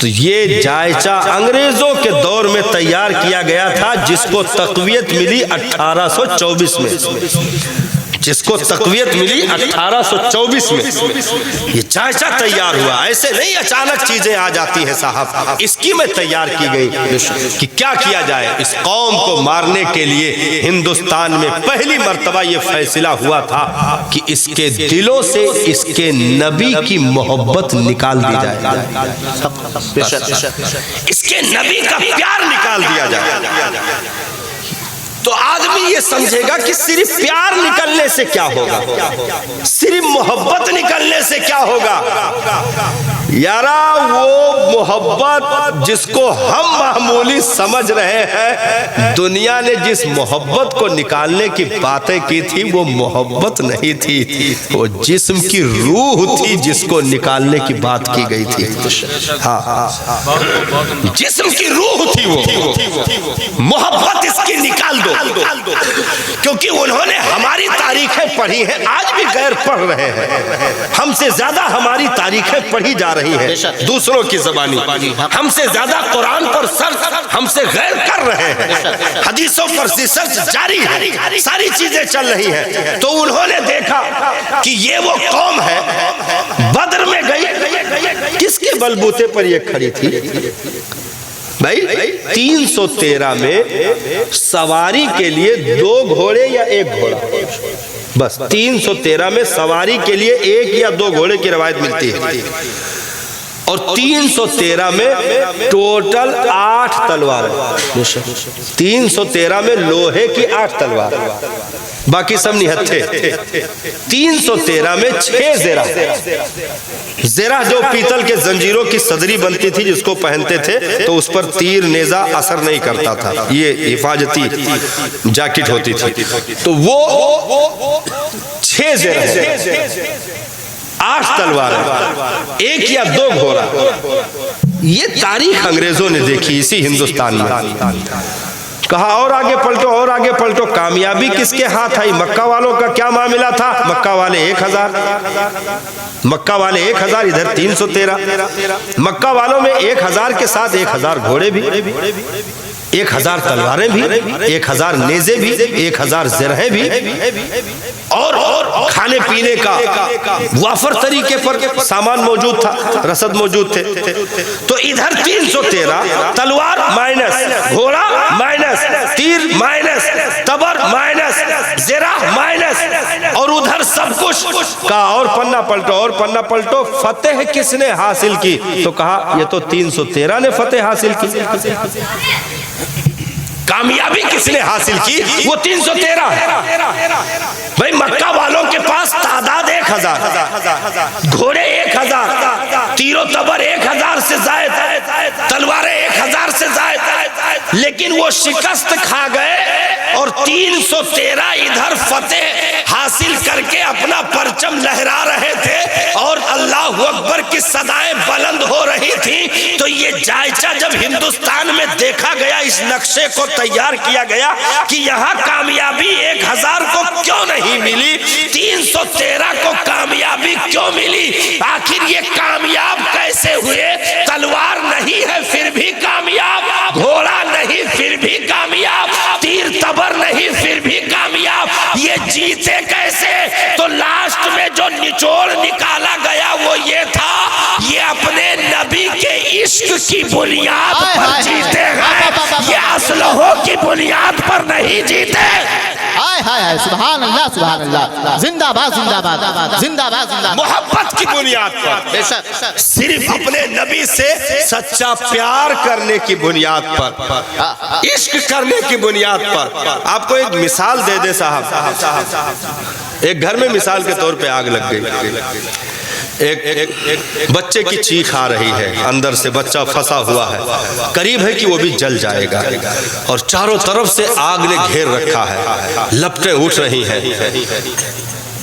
تو یہ جائچہ انگریزوں کے دور میں تیار کیا گیا تھا، جس کو تقویت ملی 1824 میں، جس کو تقویت ملی 1824 میں یہ جائچہ تیار ہوا. ایسے نہیں اچانک چیزیں آ جاتی ہیں صاحب، اس کی میں تیار کی گئی کہ کیا کیا جائے. اس قوم کو مارنے کے لیے ہندوستان میں پہلی مرتبہ یہ فیصلہ ہوا تھا کہ اس کے دلوں سے اس کے نبی کی محبت نکال دی جائے، اس کے نبی کا پیار نکال دیا جائے. تو آدمی یہ سمجھے گا کہ صرف پیار نکلنے سے کیا ہوگا، صرف محبت نکلنے سے کیا ہوگا. یارا وہ محبت جس کو ہم معمولی سمجھ رہے ہیں، دنیا نے جس محبت کو نکالنے کی باتیں کی تھی وہ محبت نہیں تھی، وہ جسم کی روح تھی جس کو نکالنے کی بات کی گئی تھی. ہاں جسم کی روح تھی وہ. محبت اس کی نکال دو، کیونکہ انہوں نے ہماری تاریخیں پڑھی ہیں، آج بھی غیر پڑھ رہے ہیں. ہم سے زیادہ ہماری تاریخیں پڑھی جا رہی ہیں دوسروں کی زبانی، ہم سے زیادہ قرآن پر سرچ ہم سے غیر کر رہے ہیں، حدیثوں پر ریسرچ جاری ہے، ساری چیزیں چل رہی ہیں. تو انہوں نے دیکھا کہ یہ وہ قوم ہے بدر میں گئی، کس کے بلبوتے پر یہ کھڑی تھی بھائی؟ 313 میں سواری کے لیے 2 گھوڑے یا 1 گھوڑا، بس 313 میں سواری کے لیے 1 یا 2 گھوڑے کی روایت ملتی ہے. اور 313 میں ٹوٹل 8 تلوار، 313 میں لوہے کی 8 تلوار، باقی سب نہتھے. 313 میں 6 زرہ، زرہ جو پیتل کے زنجیروں کی صدری بنتی تھی جس کو پہنتے تھے تو اس پر تیر نیزہ اثر نہیں کرتا تھا، یہ حفاظتی جیکٹ ہوتی تھی. تو وہ 6 زرہ، 8 تلوار، 1 یا 2 گھوڑا. یہ تاریخ انگریزوں نے دیکھی اسی ہندوستان میں. کہا اور آگے پلٹو، اور آگے پلٹو. کامیابی کس کے ہاتھ آئی؟ مکہ والوں کا کیا معاملہ تھا؟ مکہ والے 1000، مکہ والے 1000، ادھر 313. مکہ والوں میں 1000 کے ساتھ 1000 گھوڑے بھی، 1000 تلواریں بھی، 1000 نیزے بھی، 1000 زرہیں بھی، اور کھانے پینے کا وافر طریقے پر سامان موجود تھا، رسد موجود تھے. تو ادھر 313 تلوار مائنس، گھوڑا مائنس، تیر مائنس، تبر مائنس، زرہ مائنس، اور ادھر سب کچھ. کہا اور پنہ پلٹو، اور پنہ پلٹو. فتح کس نے حاصل کی؟ تو کہا یہ تو 313 نے فتح حاصل کی. کامیابی کس نے حاصل کی؟ وہ 313 ہے. بھئی مکہ والوں کے پاس تعداد 1000، گھوڑے 1000، تیر و تبر 1000 سے زائد، تلواریں 1000 سے زائد، لیکن وہ شکست کھا گئے اور 313 ادھر فتح حاصل کر کے اپنا پرچم لہرا رہے تھے اور اللہ اکبر کی صدائیں بلند ہو رہی تھی. تو یہ جائچہ جب ہندوستان میں دیکھا گیا، اس نقشے کو تیار کیا گیا کہ یہاں کامیابی 1000 کو کیوں نہیں ملی، 313 کو کامیابی کیوں ملی؟ آخر یہ کامیاب کیسے ہوئے؟ تلوار نہیں ہے پھر بھی کامیاب، گھوڑا نہیں پھر بھی کامیاب، تیر تبر نہیں پھر بھی کامیاب. یہ جیتے کیسے؟ تو لاسٹ میں جو نچوڑ نکالا گیا وہ یہ تھا، یہ اپنے نبی کے عشق کی بنیاد پر جیتے ہیں، یہ اسلحوں کی بنیاد پر نہیں جیتے. سبحان اللہ، سبحان اللہ، زندہ باد، زندہ باد، زندہ باد، زندہ باد. محبت کی بنیاد پر، صرف اپنے نبی سے سچا پیار کرنے کی بنیاد پر، عشق کرنے کی بنیاد پر. آپ کو ایک مثال دے دے صاحب، ایک گھر میں مثال کے طور پہ آگ لگ گئی، ایک بچے کی چیخ آ رہی ہے، اندر سے بچہ پھنسا ہوا ہے، قریب ہے کہ وہ بھی جل جائے گا، اور چاروں طرف سے آگ نے گھیر رکھا ہے، لپٹیں اٹھ رہی ہیں.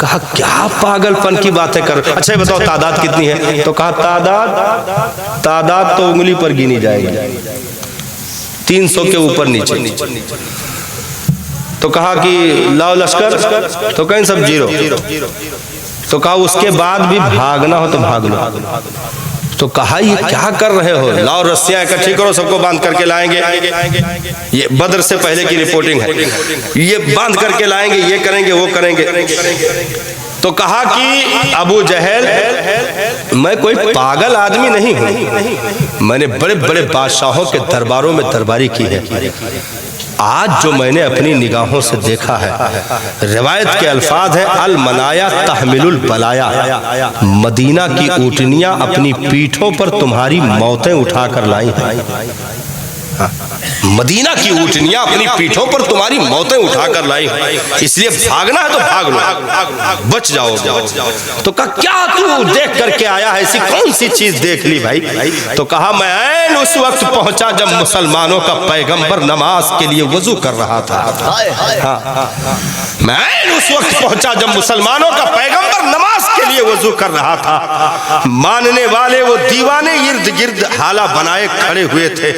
کہا کیا پاگلپن کی باتیں کر، اچھا یہ بتاؤ تعداد کتنی ہے؟ تو کہا تعداد تو انگلی پر گنی جائے گی، 300 کے اوپر نیچے۔ تو کہا کہ لاؤ لشکر، تو کہیں سب 0۔ تو کہا اس کے بعد بھی بھاگنا ہو تو بھاگ لو۔ تو کہا یہ کیا کر رہے ہو؟ لاؤ رسیاں اکٹھی کرو، سب کو باندھ کر کے لائیں گے۔ یہ بدر سے پہلے کی رپورٹنگ ہے، یہ باندھ کر کے لائیں گے، یہ کریں گے، وہ کریں گے۔ تو کہا کہ ابو جہل میں کوئی پاگل آدمی نہیں ہوں، میں نے بڑے بڑے بادشاہوں کے درباروں میں درباری کی ہے، آج جو میں نے اپنی نگاہوں سے دیکھا ہے، روایت کے الفاظ ہیں المنایا تحمل البلایا، مدینہ کی اونٹنیاں اپنی پیٹھوں پر تمہاری موتیں اٹھا کر لائی ہیں، مدینہ کی اونٹنیاں اپنی پیٹھوں پر تمہاری موتیں اٹھا کر لائی ہیں، اس لیے بھاگنا ہے تو بھاگ لو، بچ جاؤ۔ تو کہا کیا تو دیکھ کر کے آیا ہے، ایسی کون سی چیز دیکھ لی بھائی؟ تو کہا میں عین اس وقت پہنچا جب مسلمانوں کا پیغمبر نماز کے لیے وضو کر رہا تھا، میں عین اس وقت پہنچا جب مسلمانوں کا پیغمبر نماز کے لیے وضو کر رہا تھا، ماننے والے وہ دیوانے ارد گرد حالہ بنائے کھڑے ہوئے تھے،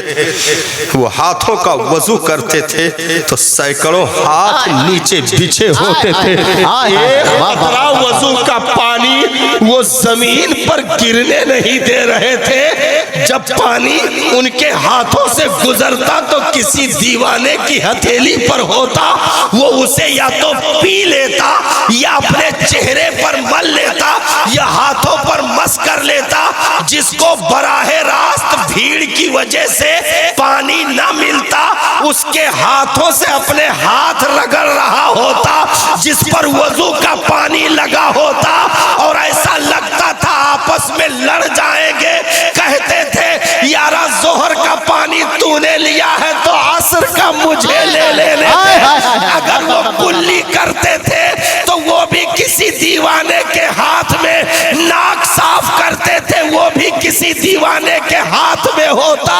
وہ ہاتھوں کا وضو کرتے تھے تو سینکڑوں ہاتھ نیچے بچھے ہوتے تھے، ایک قطرہ وضو کا پانی وہ زمین پر گرنے نہیں دے رہے تھے، جب پانی ان کے ہاتھوں سے گزرتا تو کسی دیوانے کی ہتھیلی پر ہوتا، وہ اسے یا تو پی لیتا یا اپنے چہرے پر مل لیتا یا ہاتھوں پر مس کر لیتا، جس کو براہ راست بھیڑ کی وجہ سے پانی نہ ملتا اس کے ہاتھوں سے اپنے ہاتھ رگڑ رہا ہوتا جس پر وضو کا پانی لگا ہوتا، اور ایسا لگتا تھا آپس میں لڑ جائیں گے، کہتے تھے یارا ظہر کا پانی تو نے لیا ہے تو عصر کا مجھے لے لینے دے۔ اگر وہ کلی کرتے تھے تو وہ بھی کسی دیوانے کے ہاتھ میں، ناک صاف کرتے تھے وہ بھی کسی دیوانے کے ہاتھ میں ہوتا،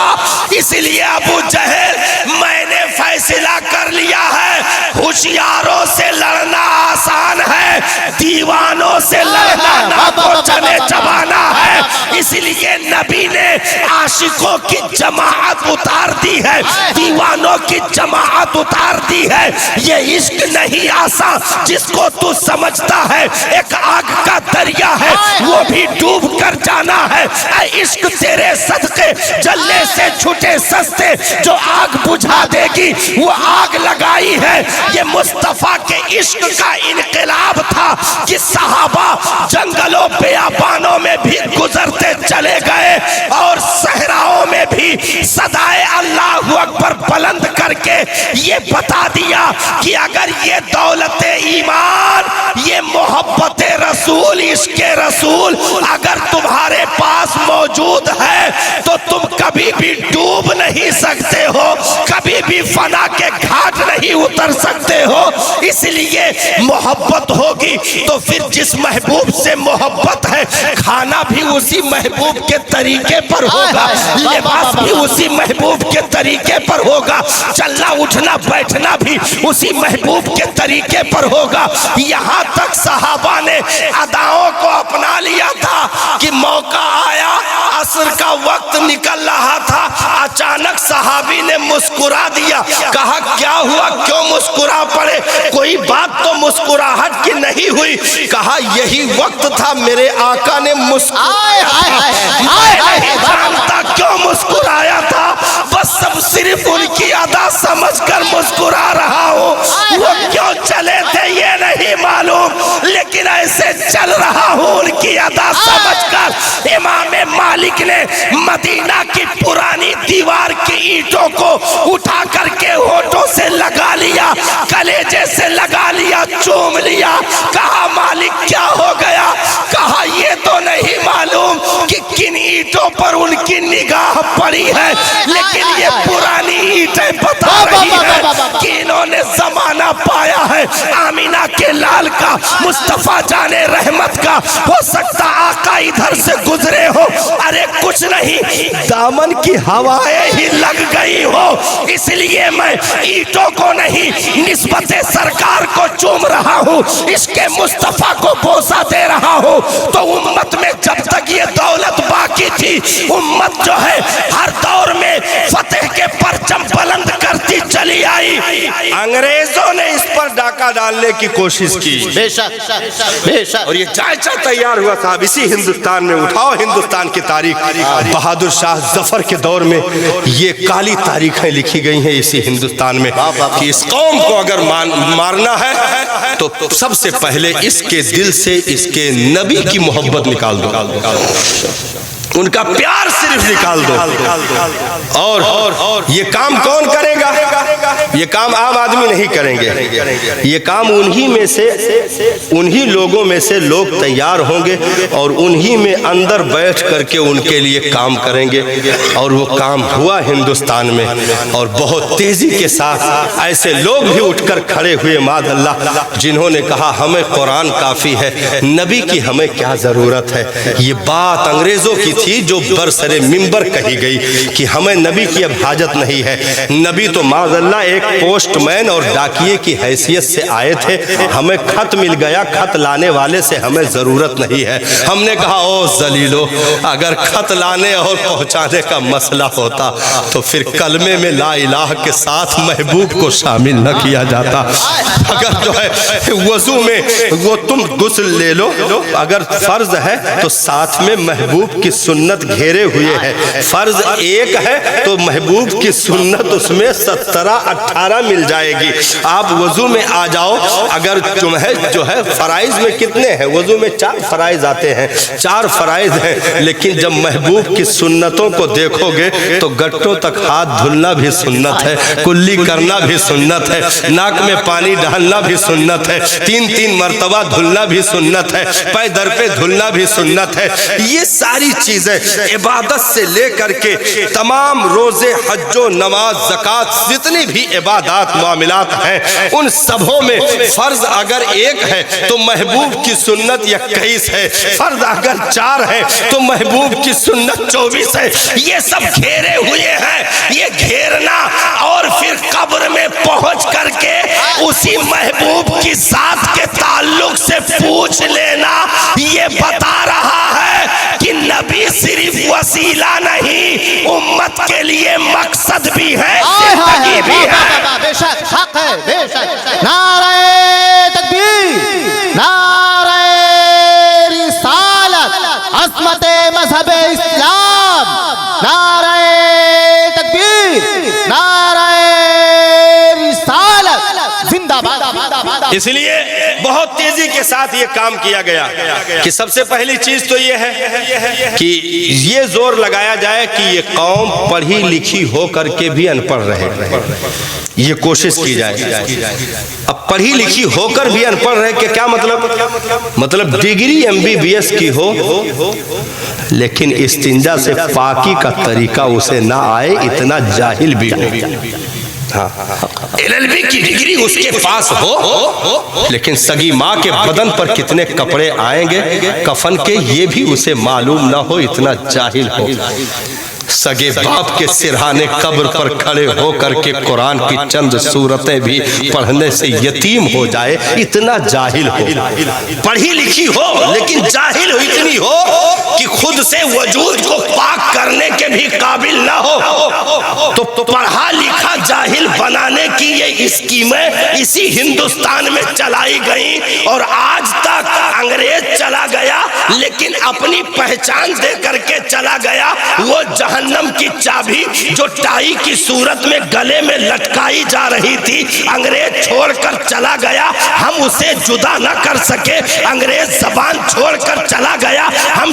اس لیے ابو جہل میں نے فیصلہ کر لیا ہے، ہوشیاروں سے لڑنا آسان ہے، دیوانوں سے لڑنا ناکو چنے چبانا ہے، اس لیے نبی نے عاشقوں کی جماعت اتار دی ہے، دیوانوں کی جماعت اتار دی ہے۔ یہ عشق نہیں آسان جس کو تو سمجھتا ہے ایک آگ کا دریا ہے، وہ بھی ڈوب کر جانا ہے، اے عشق تیرے صدقے جلنے سے چھٹے سستے، جو آگ بجھا دے گی وہ آگ لگائی ہے۔ یہ مصطفیٰ کے عشق کا انقلاب تھا کہ صحابہ جنگلوں بیابانوں میں بھی گزرتے چلے گئے اور صحراؤں میں بھی صدائے اللہ اکبر بلند کر کے یہ بتا دیا کہ اگر یہ دولت ایمان، یہ محبت رسول، عشق رسول اگر تمہارے پاس موجود ہے تو تم کبھی بھی ڈوب نہیں سکتے ہو، کبھی بھی فنا کے گھاٹ نہیں اتر سکتے ہو۔ اس لیے محبت ہوگی تو پھر جس محبوب سے محبت ہے کھانا بھی اسی محبوب کے طریقے پر ہوگا، لباس بھی اسی محبوب کے طریقے پر ہوگا، چلنا اٹھنا بیٹھنا بھی اسی محبوب کے طریقے پر ہوگا۔ یہاں تک صحابہ نے اداؤں کو اپنا لیا تھا کہ موقع آیا، عصر کا وقت نکل رہا تھا، اچانک صحابی نے مسکرا دیا، کہا کیا ہوا، کیوں مسکرا پڑے، کوئی بات تو مسکراہٹ کی نہیں ہوئی، کہا یہی وقت تھا میرے آقا نے مسکرایا، میں نہیں جانتا کیوں مسکرایا تھا، بس سب صرف ان کی ادا سمجھ کر مسکرا رہا ہوں، وہ کیوں چلے تھے یہ نہیں معلوم، لیکن ایسے چل رہا ہوں ان کی ادا سمجھ کر۔ امام مالک نے مدینہ کی پرانی دیوار کی اینٹوں کو اٹھا کر کے ہونٹوں سے لگا لیا، کلیجے سے لگا لیا، چوم لیا، کہا مالک کیا ہو گیا، کہا یہ تو نہیں معلوم کہ کن اینٹوں پر ان کی نگاہ پڑی ہے، لیکن یہ پرانی اینٹیں بتا رہی ہیں کہ انہوں نے زمانہ نہ پایا ہے آمینہ کے لال کا، مصطفیٰ جانے رحمت کا، ہو سکتا آقا ادھر سے گزرے ہو، ارے کچھ نہیں دامن کی ہوائیں ہی لگ گئی ہو، اس لیے میں اینٹوں کو نہیں نسبت سرکار کو چوم رہا ہوں، عشق مصطفیٰ کو بوسہ دے رہا ہوں۔ تو امت میں جب تک یہ دولت باقی تھی، امت جو ہے ہر دور میں فتح کے پرچم بلند کرتی چلی آئی۔ انگریزوں نے اس پر ڈاکہ ڈالنے کی کوشش کی، بے شک بے شک، اور یہ جائچہ تیار ہوا صاحب اسی ہندوستان میں۔ اٹھاؤ ہندوستان کی تاریخ، بہادر شاہ ظفر کے دور میں یہ کالی تاریخیں لکھی گئی ہیں اسی ہندوستان میں کہ اس قوم کو اگر مارنا ہے تو سب سے پہلے اس کے دل سے اس کے نبی کی محبت نکال دو، ان کا پیار صرف نکال دو۔ اور یہ کام کون کرے گا؟ یہ کام عام آدمی نہیں کریں گے، یہ کام انہی لوگوں میں سے لوگ تیار ہوں گے اور انہی میں اندر بیٹھ کر کے ان کے لیے کام کریں گے۔ اور وہ کام ہوا ہندوستان میں، اور بہت تیزی کے ساتھ ایسے لوگ بھی اٹھ کر کھڑے ہوئے ماد اللہ، جنہوں نے کہا ہمیں قرآن کافی ہے، نبی کی ہمیں کیا ضرورت ہے۔ یہ بات انگریزوں کی تھی جو برسر منبر کہی گئی کہ ہمیں نبی کی اب حاجت نہیں ہے، نبی تو معاذ اللہ ایک پوسٹ مین اور ڈاکیے کی حیثیت سے آئے تھے، ہمیں خط مل گیا، خط لانے والے سے ہمیں ضرورت نہیں ہے۔ ہم نے کہا او ذلیلو، اگر خط لانے اور پہنچانے کا مسئلہ ہوتا تو پھر کلمے میں لا الہ کے ساتھ محبوب کو شامل نہ کیا جاتا۔ اگر جو ہے وضو میں وہ تم غسل لے لو، اگر فرض ہے تو ساتھ میں محبوب کی سنت گھیرے ہوئے ہے، فرض ایک ہے تو محبوب کی سنت اس میں 17-18 مل جائے گی۔ آپ وضو میں آ جاؤ، اگر جو ہے فرائض میں کتنے ہیں؟ وضو میں 4 فرائض آتے ہیں، 4 فرائض ہیں، لیکن جب محبوب کی سنتوں کو دیکھو گے تو گٹوں تک ہاتھ دھلنا بھی سنت ہے، کلی کرنا بھی سنت ہے، ناک میں پانی ڈالنا بھی سنت ہے، 3 مرتبہ دھلنا بھی سنت ہے، پے در پہ دھلنا بھی سنت ہے۔ یہ ساری چیزیں عبادت سے لے کر کے تمام روزے، حج و نماز، زکوٰۃ، جتنی بھی عبادات معاملات ہیں ان سبوں میں فرض اگر ایک ہے تو محبوب کی سنت 21 ہے، فرض اگر 4 ہے تو محبوب کی سنت 24 ہے۔ یہ سب گھیرے ہوئے ہیں، یہ گھیرنا اور پھر قبر میں پہنچ کر کے اسی محبوب کی ذات کے تعلق سے پوچھ لینا، یہ بتا رہا ہے کہ نبی صرف وسیلہ نہیں، امت کے لیے مقصد بھی ہے، زندگی بھی ہے۔ بے شک حق ہے، بے شک۔ نعرہ تکبیر، نعرہ رسالت، عظمت مذہب اسلام، نعرہ تکبیر، نعرہ رسالت، زندہ باد۔ اس لیے بہت تیزی کے ساتھ یہ کام کیا گیا کہ سب سے پہلی چیز تو یہ ہے کہ یہ زور لگایا جائے کہ یہ قوم پڑھی لکھی ہو کر کے بھی ان پڑھ رہے، یہ کوشش کی جائے۔ اب پڑھی لکھی ہو کر بھی ان پڑھ رہے کہ کیا مطلب ڈگری MBBS کی ہو لیکن استنجا سے پاکی کا طریقہ اسے نہ آئے، اتنا جاہل بھی ہو۔ LLB کی ڈگری اس کے پاس ہو لیکن سگی ماں کے بدن پر کتنے کپڑے آئیں گے کفن کے یہ بھی اسے معلوم نہ ہو، اتنا جاہل ہو۔ سگے باپ کے سرہانے قبر پر کھڑے ہو کر کے قرآن کی چند سورتیں بھی پڑھنے سے یتیم ہو جائے، اتنا جاہل ہو۔ پڑھی لکھی ہو لیکن جاہل ہو اتنی ہو کہ خود سے وجود کو پاک کرنے کے بھی قابل نہ ہو، تو پڑھا لکھا جاہل بنانے کی یہ اسکیمیں اسی ہندوستان میں چلائی گئیں، اور آج تک انگریز چلا گیا لیکن اپنی پہچان دے کر کے چلا گیا۔ وہ جہنم کی چابی جو ٹائی کی صورت میں گلے میں لٹکائی جا رہی تھی، انگریز چھوڑ کر چلا گیا، ہم اسے جدا نہ کر سکے۔ انگریز زبان چھوڑ کر چلا گیا، ہم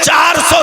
400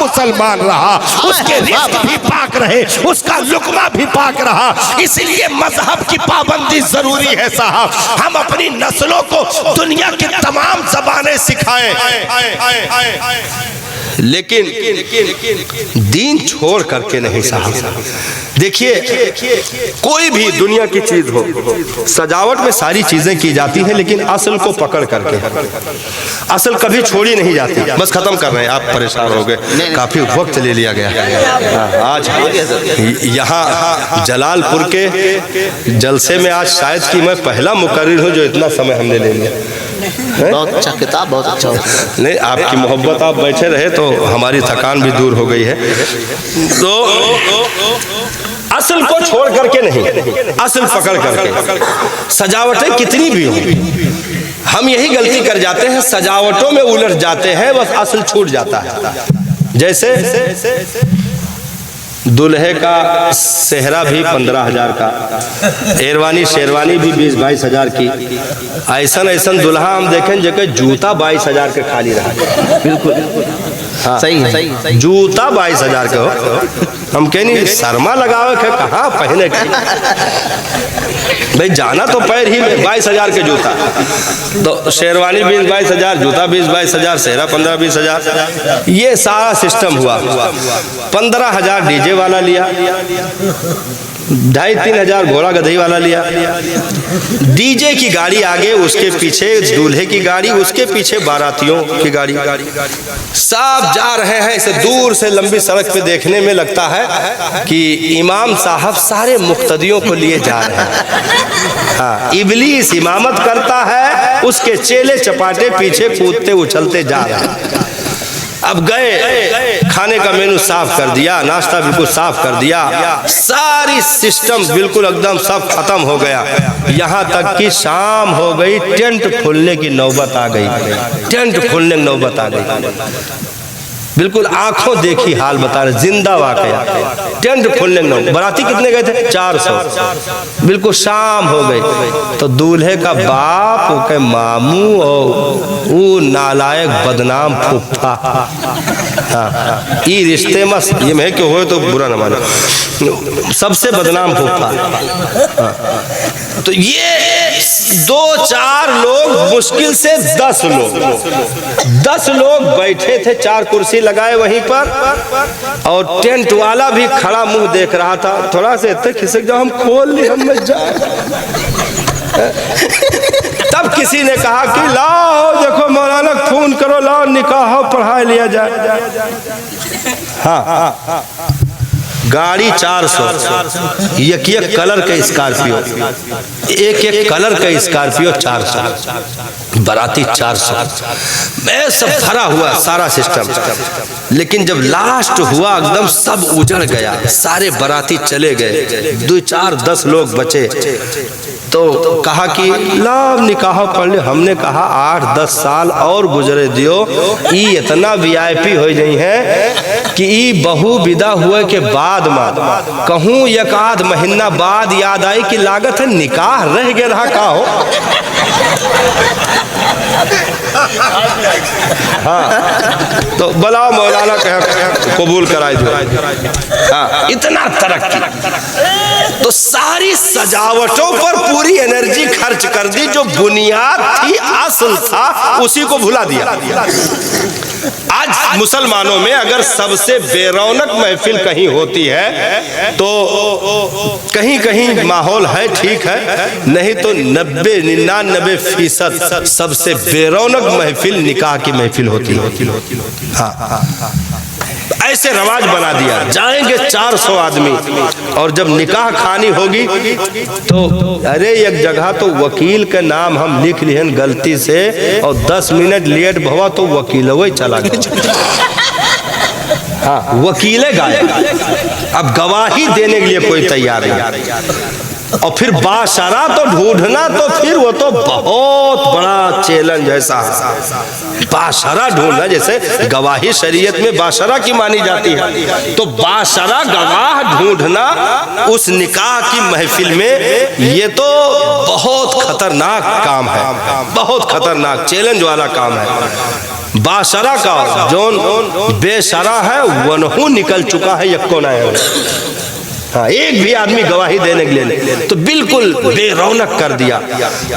مسلمان رہا، اس کے رزق بھی پاک رہے، اس کا لقمہ بھی پاک رہا۔ اس لیے مذہب کی پابندی ضروری ہے صاحب۔ ہم اپنی نسلوں کو دنیا کی تمام زبانیں سکھائیں، لیکن دین چھوڑ کر کے نہیں صاحب۔ دیکھیے کوئی بھی دنیا کی چیز ہو، سجاوٹ میں ساری چیزیں کی جاتی ہیں، لیکن اصل کو پکڑ کر کے اصل کبھی چھوڑی نہیں جاتی۔ بس ختم کر رہے ہیں، آپ پریشان ہو گئے، کافی وقت لے لیا گیا۔ آج یہاں جلال پور کے جلسے میں آج شاید کہ میں پہلا مقرر ہوں جو اتنا سمے ہم نے لے لیا۔ بہت اچھا کتاب، بہت اچھا ہوتا نہیں، آپ کی محبت، آپ بیٹھے رہے تو ہماری تھکان بھی دور ہو گئی ہے۔ تو اصل کو چھوڑ کر کے نہیں، اصل پکڑ کر کے۔ سجاوٹیں کتنی بھی ہوں، ہم یہی غلطی کر جاتے ہیں، سجاوٹوں میں الجھ جاتے ہیں، بس اصل چھوٹ جاتا ہے۔ جیسے دلہے کا صحرا بھی 15,000 کا، ایروانی شیروانی بھی 20-22 ہزار کی، ایسن دلہا ہم دیکھیں جو کہ جوتا 22,000 کے خالی رہا۔ بالکل صحیح ہے، جوتا 22,000 کے ہو، ہم کہیں سرما لگاوے کہ کہاں پہنے کے، بھئی جانا تو پیر ہی میں، 22,000 کے جوتا، تو شیروانی 20-22 ہزار، جوتا 20-22 ہزار، صحرا 15-20 ہزار، یہ سارا سسٹم ہوا۔ 15,000 ڈی جے والا لیا، 2,500-3 ہزار گھوڑا گدھائی والا لیا، ڈی جے کی گاڑی آگے، اس کے پیچھے دولہے کی گاڑی، اس کے پیچھے باراتیوں کی گاڑی، سب جا رہے ہیں۔ اسے دور سے لمبی سڑک پہ دیکھنے میں لگتا ہے کہ امام صاحب سارے مقتدیوں کو لیے جا رہے ہیں۔ ابلیس امامت کرتا ہے، اس کے چیلے چپاٹے پیچھے کودتے اچھلتے جا رہے ہیں۔ اب گئے، کھانے کا مینو صاف کر دیا، ناشتہ بالکل صاف کر دیا، ساری سسٹم بالکل ایک دم سب ختم ہو گیا، یہاں تک کہ شام ہو گئی، ٹینٹ کھلنے کی نوبت آ گئی، ٹینٹ کھلنے کی نوبت آ گئی۔ بالکل آنکھوں دیکھی حال بتا رہے، زندہ واقعہ، ٹینٹ کھلنے کی نوبت۔ براتی کتنے گئے تھے؟ 400۔ بالکل شام ہو گئی تو دولہے کا باپ، وہ کہ ماموں، اور وہ نالائق بدنام پھپھا، یہ رشتے مس، یہ میں کہ ہوئے تو برا نہ مانا، سب سے بدنام پھپھا۔ تو یہ 2-4 لوگ، مشکل سے 10 لوگ بیٹھے تھے، 4 کرسی لگائے وہیں پر، اور ٹینٹ والا بھی کھڑا منہ دیکھ رہا تھا۔ تھوڑا سے اتنے کھسک جاؤ، ہم کھول لی، ہم میں جائے۔ تب کسی نے کہا کہ لاؤ دیکھو مولانا، فون کرو، لاؤ نکاح پڑھا لیا جائے۔ ہاں، گاڑی 400، ایک کلر کا اسکارپیو، ایک کلر کا اسکارپیو 400، براتی 400، میں سب بھرا ہوا سارا سسٹم۔ لیکن جب لاسٹ ہوا، ایک دم سب اجڑ گیا، سارے براتی چلے گئے، 2-4-10 لوگ بچے، تو کہا کہ لاؤ نکاح پڑھ لے۔ ہم نے کہا 8-10 سال اور گزرے دیو، یہ اتنا VIP ہو جائیں ہیں کہ یہ بہو بدہ ہوئے کے بعد میں کہوں 1-8 مہینہ بعد یاد آئی کہ لاگت ہے نکاح رہ گیا رہا کا ہو۔ ہاں تو بلاؤ مولانا کہ قبول کرائی دو۔ اتنا ترقی، تو ساری سجاوٹوں پر پوری انرجی خرچ کر دی، جو بنیاد تھی، اصل تھا، اسی کو بھلا دیا۔ آج مسلمانوں میں اگر سب سے بے رونق محفل کہیں ہوتی ہے تو کہیں ماحول ہے، ٹھیک ہے، نہیں تو 90-99% سب سے بے رونق محفل نکاح کی محفل ہوتی ہے۔ ایسے رواج بنا دیا، جائیں گے 400 آدمی، اور جب نکاح کھانی ہوگی تو ارے ایک جگہ تو وکیل کے نام ہم لکھ لیے غلطی سے، اور 10 منٹ لیٹ بھوا تو وکیل وہی چلا گیا۔ ہاں، وکیلے گائے، اب گواہی دینے کے لیے کوئی تیار نہیں۔ اور پھر باشرہ تو ڈھونڈنا تو پھر وہ تو بہت بڑا چیلنج ایسا ہے. باشرہ ڈھونڈنا جیسے گواہی شریعت میں باشرہ کی مانی جاتی ہے, تو باشرہ گواہ ڈھونڈنا اس نکاح کی محفل میں یہ تو بہت خطرناک کام ہے, بہت خطرناک چیلنج والا کام ہے. باشرہ کا جون بے شرع ہے وہ نہو نکل چکا ہے یکو نہ ہے. ایک بھی آدمی گواہی دینے کے لیے تو بالکل بے رونق کر دیا.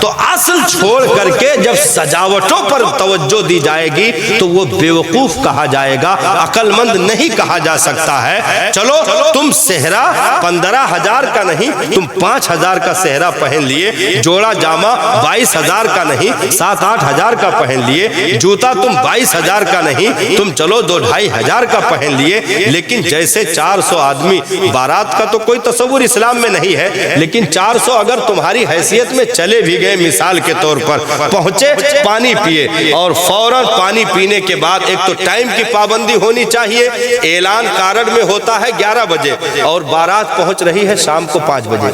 تو اصل چھوڑ کر کے جب سجاوٹوں پر توجہ دی جائے گی تو وہ بیوقوف کہا جائے گا, عقل مند نہیں کہا جا سکتا ہے. چلو تم صحرا 15,000 کا نہیں, تم 5,000 کا صحرا پہن لیے, جوڑا جامہ 22,000 کا نہیں 7-8 ہزار کا پہن لیے, جوتا تم 22,000 کا نہیں, تم چلو 2-2.5 ہزار کا پہن لیے. لیکن جیسے 400 آدمی بارات کا تو کوئی تصور اسلام میں نہیں ہے, لیکن 400 اگر تمہاری حیثیت میں چلے بھی گئے, مثال کے طور پر پہنچے, پانی پیے, اور فوراً پانی پینے کے بعد ایک تو ٹائم کی پابندی ہونی چاہیے, اعلان کارڈ میں ہوتا ہے 11 بجے اور بارات پہنچ رہی ہے شام کو 5 بجے.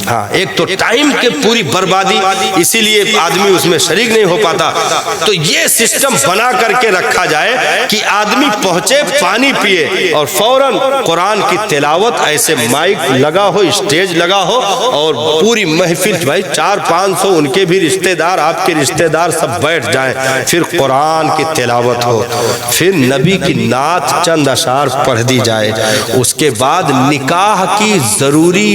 ہاں, ایک تو ٹائم کے پوری بربادی, اسی لیے آدمی اس میں شریک نہیں ہو پاتا. تو یہ سسٹم بنا کر کے رکھا جائے کہ آدمی پہنچے, پانی پیے اور فوراً قرآن کی تلاوت, ایسے مائک لگا ہو, اسٹیج لگا ہو, اور پوری محفل, بھائی 400-500 ان کے بھی رشتہ دار, آپ کے رشتہ دار سب بیٹھ جائیں, پھر قرآن کی تلاوت ہو, پھر نبی کی نعت چند اشعار پڑھ دی جائے, اس کے بعد نکاح کی ضروری,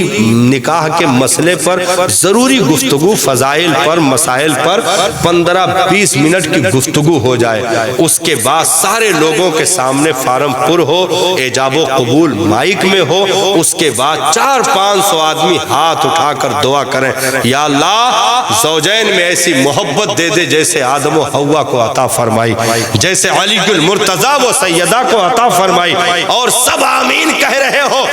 نکاح کے مسئلے پر ضروری گفتگو, فضائل پر, مسائل پر 15-20 منٹ کی گفتگو ہو جائے. اس کے بعد سارے لوگوں کے سامنے فارم پر ہو, ایجاب و قبول مائک میں ہو. اس کے بعد 400-500 آدمی ہاتھ اٹھا کر دعا کریں, یا اللہ زوجین میں ایسی محبت دے دے جیسے آدم و حوا کو عطا فرمائی, جیسے علی المرتضیٰ و سیدہ کو عطا فرمائی, اور سب آمین کہہ رہے ہو.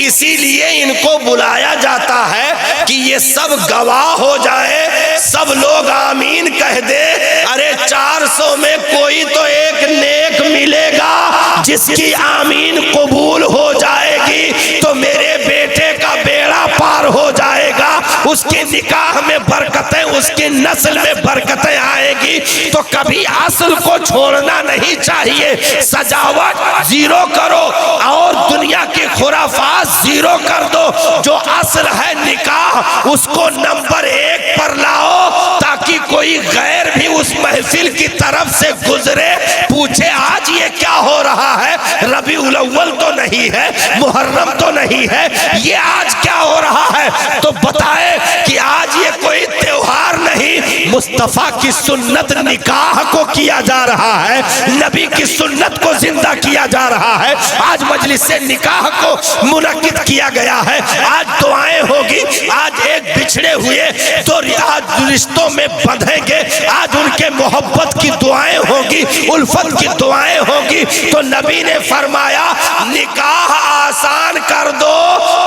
اسی لیے ان کو بلایا جاتا ہے کہ یہ سب گواہ ہو جائے, سب لوگ آمین کہہ دے. ارے 400 میں کوئی تو ایک نیک ملے گا جس کی آمین قبول ہو جائے گی تو میرے بیٹے کا بیڑا پار ہو جائے گا, اس کے نکاح میں برکتیں, اس کی نسل میں برکتیں آئے گی. تو کبھی اصل کو چھوڑنا نہیں چاہیے. سجاوٹ زیرو کرو اور دنیا کی خرافات زیرو کر دو. جو اصل ہے نکاح اس کو نمبر 1 پر لاؤ, تاکہ کوئی غیر بھی اس محفل کی طرف سے گزرے, پوچھے آج یہ کیا ہو رہا ہے, ربیع الاول تو نہیں ہے, محرم تو نہیں ہے, یہ آج کیا ہو رہا ہے, تو بتائے کہ آج یہ کوئی تہوار نہیں, مصطفیٰ کی سنت نکاح کو کیا جا رہا ہے, نبی کی سنت کو زندہ کیا جا رہا ہے. آج مجلس نکاح کو منعقد کیا گیا ہے, آج دعائیں ہوگی, آج ایک بچھڑے ہوئے تو آج رشتوں میں بندھیں گے, آج ان کے محبت کی دعائیں ہوگی, الفت کی دعائیں ہوگی. تو نبی نے فرمایا نکاح آسان کر دو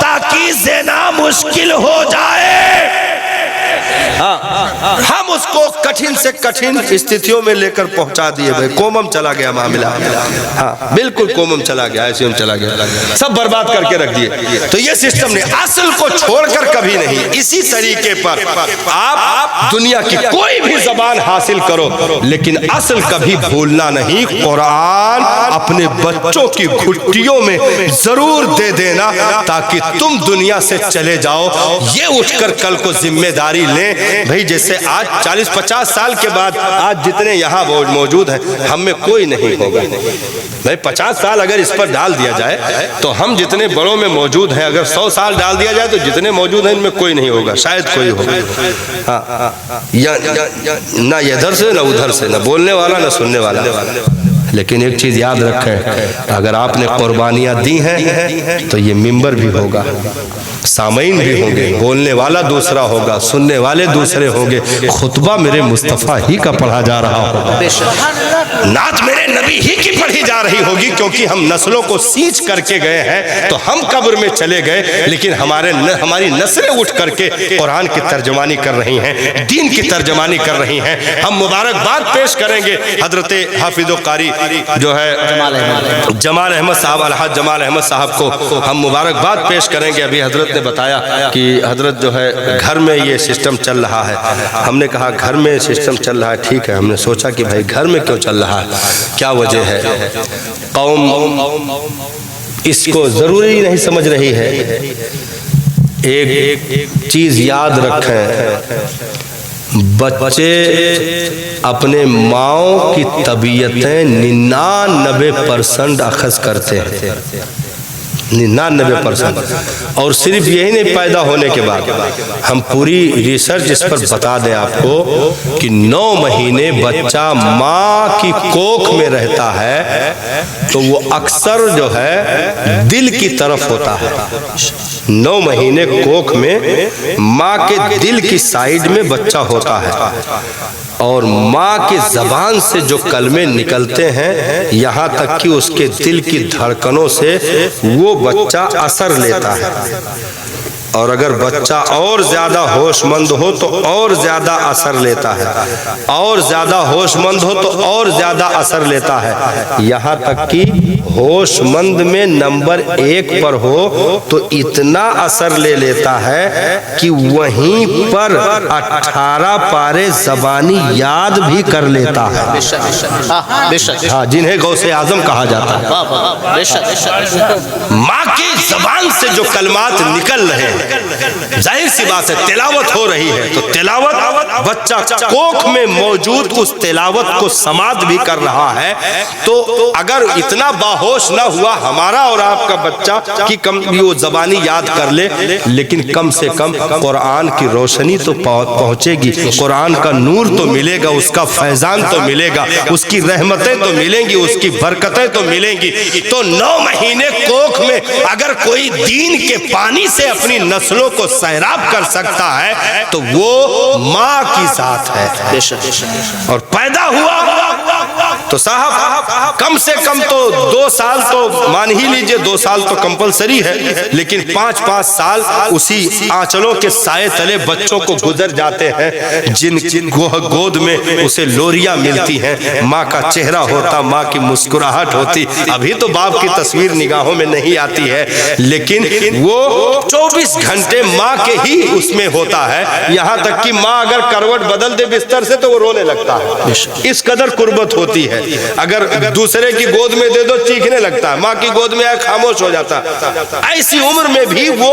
تاکہ زنا مشکل ہو جائے. ہم اس کو کٹھن سے کٹھن استھتیوں میں لے کر پہنچا دیے. بھائی کومم چلا گیا معاملہ, ہاں بالکل کومم چلا گیا, ایسے ہم چلا گیا, سب برباد کر کے رکھ دیے. تو یہ سسٹم نہیں, اصل کو چھوڑ کر کبھی نہیں. اسی طریقے پر آپ دنیا کی کوئی بھی زبان حاصل کرو لیکن اصل کبھی بھولنا نہیں. قرآن اپنے بچوں کی گھٹیوں میں ضرور دے دینا تاکہ تم دنیا سے چلے جاؤ. یہ اٹھ کر کل کو ذمہ داری لیں. بھئی جیسے آج 40-50 سال کے بعد آج جتنے یہاں موجود ہیں ہم میں کوئی نہیں ہوگا. بھئی 50 سال اگر اس پر ڈال دیا جائے تو ہم جتنے بڑوں میں موجود ہیں, اگر 100 سال ڈال دیا جائے تو جتنے موجود ہیں ان میں کوئی نہیں ہوگا, شاید کوئی ہوگا. نہ ادھر سے نہ ادھر سے, نہ بولنے والا نہ سننے والا. لیکن ایک چیز یاد رکھیں, اگر آپ نے قربانیاں دی ہیں تو یہ منبر بھی ہوگا, سامعین بھی ہوں گے, بولنے والا دوسرا ہوگا, سننے والے دوسرے ہوں گے, خطبہ میرے مصطفیٰ ہی کا پڑھا جا رہا ہوگا, نعت میرے نبی ہی کی پڑھی جا رہی ہوگی. کیونکہ ہم نسلوں کو سینچ کر کے گئے ہیں تو ہم قبر میں چلے گئے, لیکن ہماری نسلیں اٹھ کر کے قرآن کی ترجمانی کر رہی ہیں, دین کی ترجمانی کر رہی ہیں. ہم مبارکباد پیش کریں گے حضرت حافظ و قاری جو ہے جمال احمد صاحب, الحاج جمال احمد صاحب کو ہم مبارکباد پیش کریں گے. ابھی حضرت حضرت نے بتایا کہ حضرت جو ہے گھر میں یہ سسٹم چل رہا ہے. ہم نے کہا گھر میں سسٹم چل رہا ہے ٹھیک ہے. ہم نے سوچا کہ بھائی گھر میں کیوں چل رہا ہے, کیا وجہ ہے؟ قوم اس کو ضروری نہیں سمجھ رہی ہے. ایک چیز یاد رکھیں, بچے اپنے ماؤں کی طبیعتیں 99% اخذ کرتے ہیں, 99%. اور صرف یہی نہیں, پیدا ہونے کے بعد ہم پوری ریسرچ اس پر بتا دیں آپ کو کہ 9 مہینے بچہ ماں کی کوکھ میں رہتا ہے تو وہ اکثر جو ہے دل کی طرف ہوتا ہے. 9 مہینے کوکھ میں ماں کے دل کی سائیڈ میں بچہ ہوتا ہے, اور ماں کی زبان سے جو کلمے نکلتے ہیں یہاں تک کہ اس کے دل کی دھڑکنوں سے وہ بچہ اثر لیتا ہے. اور اگر بچہ اور زیادہ ہوش مند ہو تو اور زیادہ اثر لیتا ہے, اور زیادہ ہوش مند ہو تو اور زیادہ اثر لیتا ہے, یہاں تک کہ ہوش مند میں نمبر 1 پر ہو تو اتنا اثر لے لیتا ہے کہ وہیں پر 18 پارے زبانی یاد بھی کر لیتا ہے. ہاں, جنہیں غوث اعظم کہا جاتا ہے. ماں کی زبان سے جو کلمات نکل رہے ہیں, ظاہر سی بات ہے تلاوت ہو رہی ہے, تو تلاوت بچہ کوکھ میں موجود اس تلاوت کو سماعت بھی کر رہا ہے. تو اگر اتنا باہوش نہ ہوا ہمارا اور آپ کا بچہ کہ کم وہ زبانی یاد کر لے, لیکن کم سے کم قرآن کی روشنی تو پہنچے گی, قرآن کا نور تو ملے گا, اس کا فیضان تو ملے گا, اس کی رحمتیں تو ملیں گی, اس کی برکتیں تو ملیں گی. تو 9 مہینے کوکھ میں اگر کوئی دین کے پانی سے اپنی نسلوں کو سیراب کر سکتا ہے تو وہ ماں کی ذات ہے. اور پیدا ہوا تو صاحب کم سے کم تو 2 سال تو مان ہی لیجئے, 2 سال تو کمپلسری ہے, لیکن 5-5 سال اسی آنچلوں کے سائے تلے بچوں کو گزر جاتے ہیں جن گود میں اسے لوریاں ملتی ہیں, ماں کا چہرہ ہوتا, ماں کی مسکراہٹ ہوتی. ابھی تو باپ کی تصویر نگاہوں میں نہیں آتی ہے, لیکن وہ 24 گھنٹے ماں کے ہی اس میں ہوتا ہے. یہاں تک کہ ماں اگر کروٹ بدل دے بستر سے تو وہ رونے لگتا ہے, اس قدر قربت ہوتی ہے. اگر دوسرے کی گود میں دے دو چیخنے لگتا ہے, ماں کی گود میں آئے خاموش ہو جاتا ہے. ایسی عمر میں بھی وہ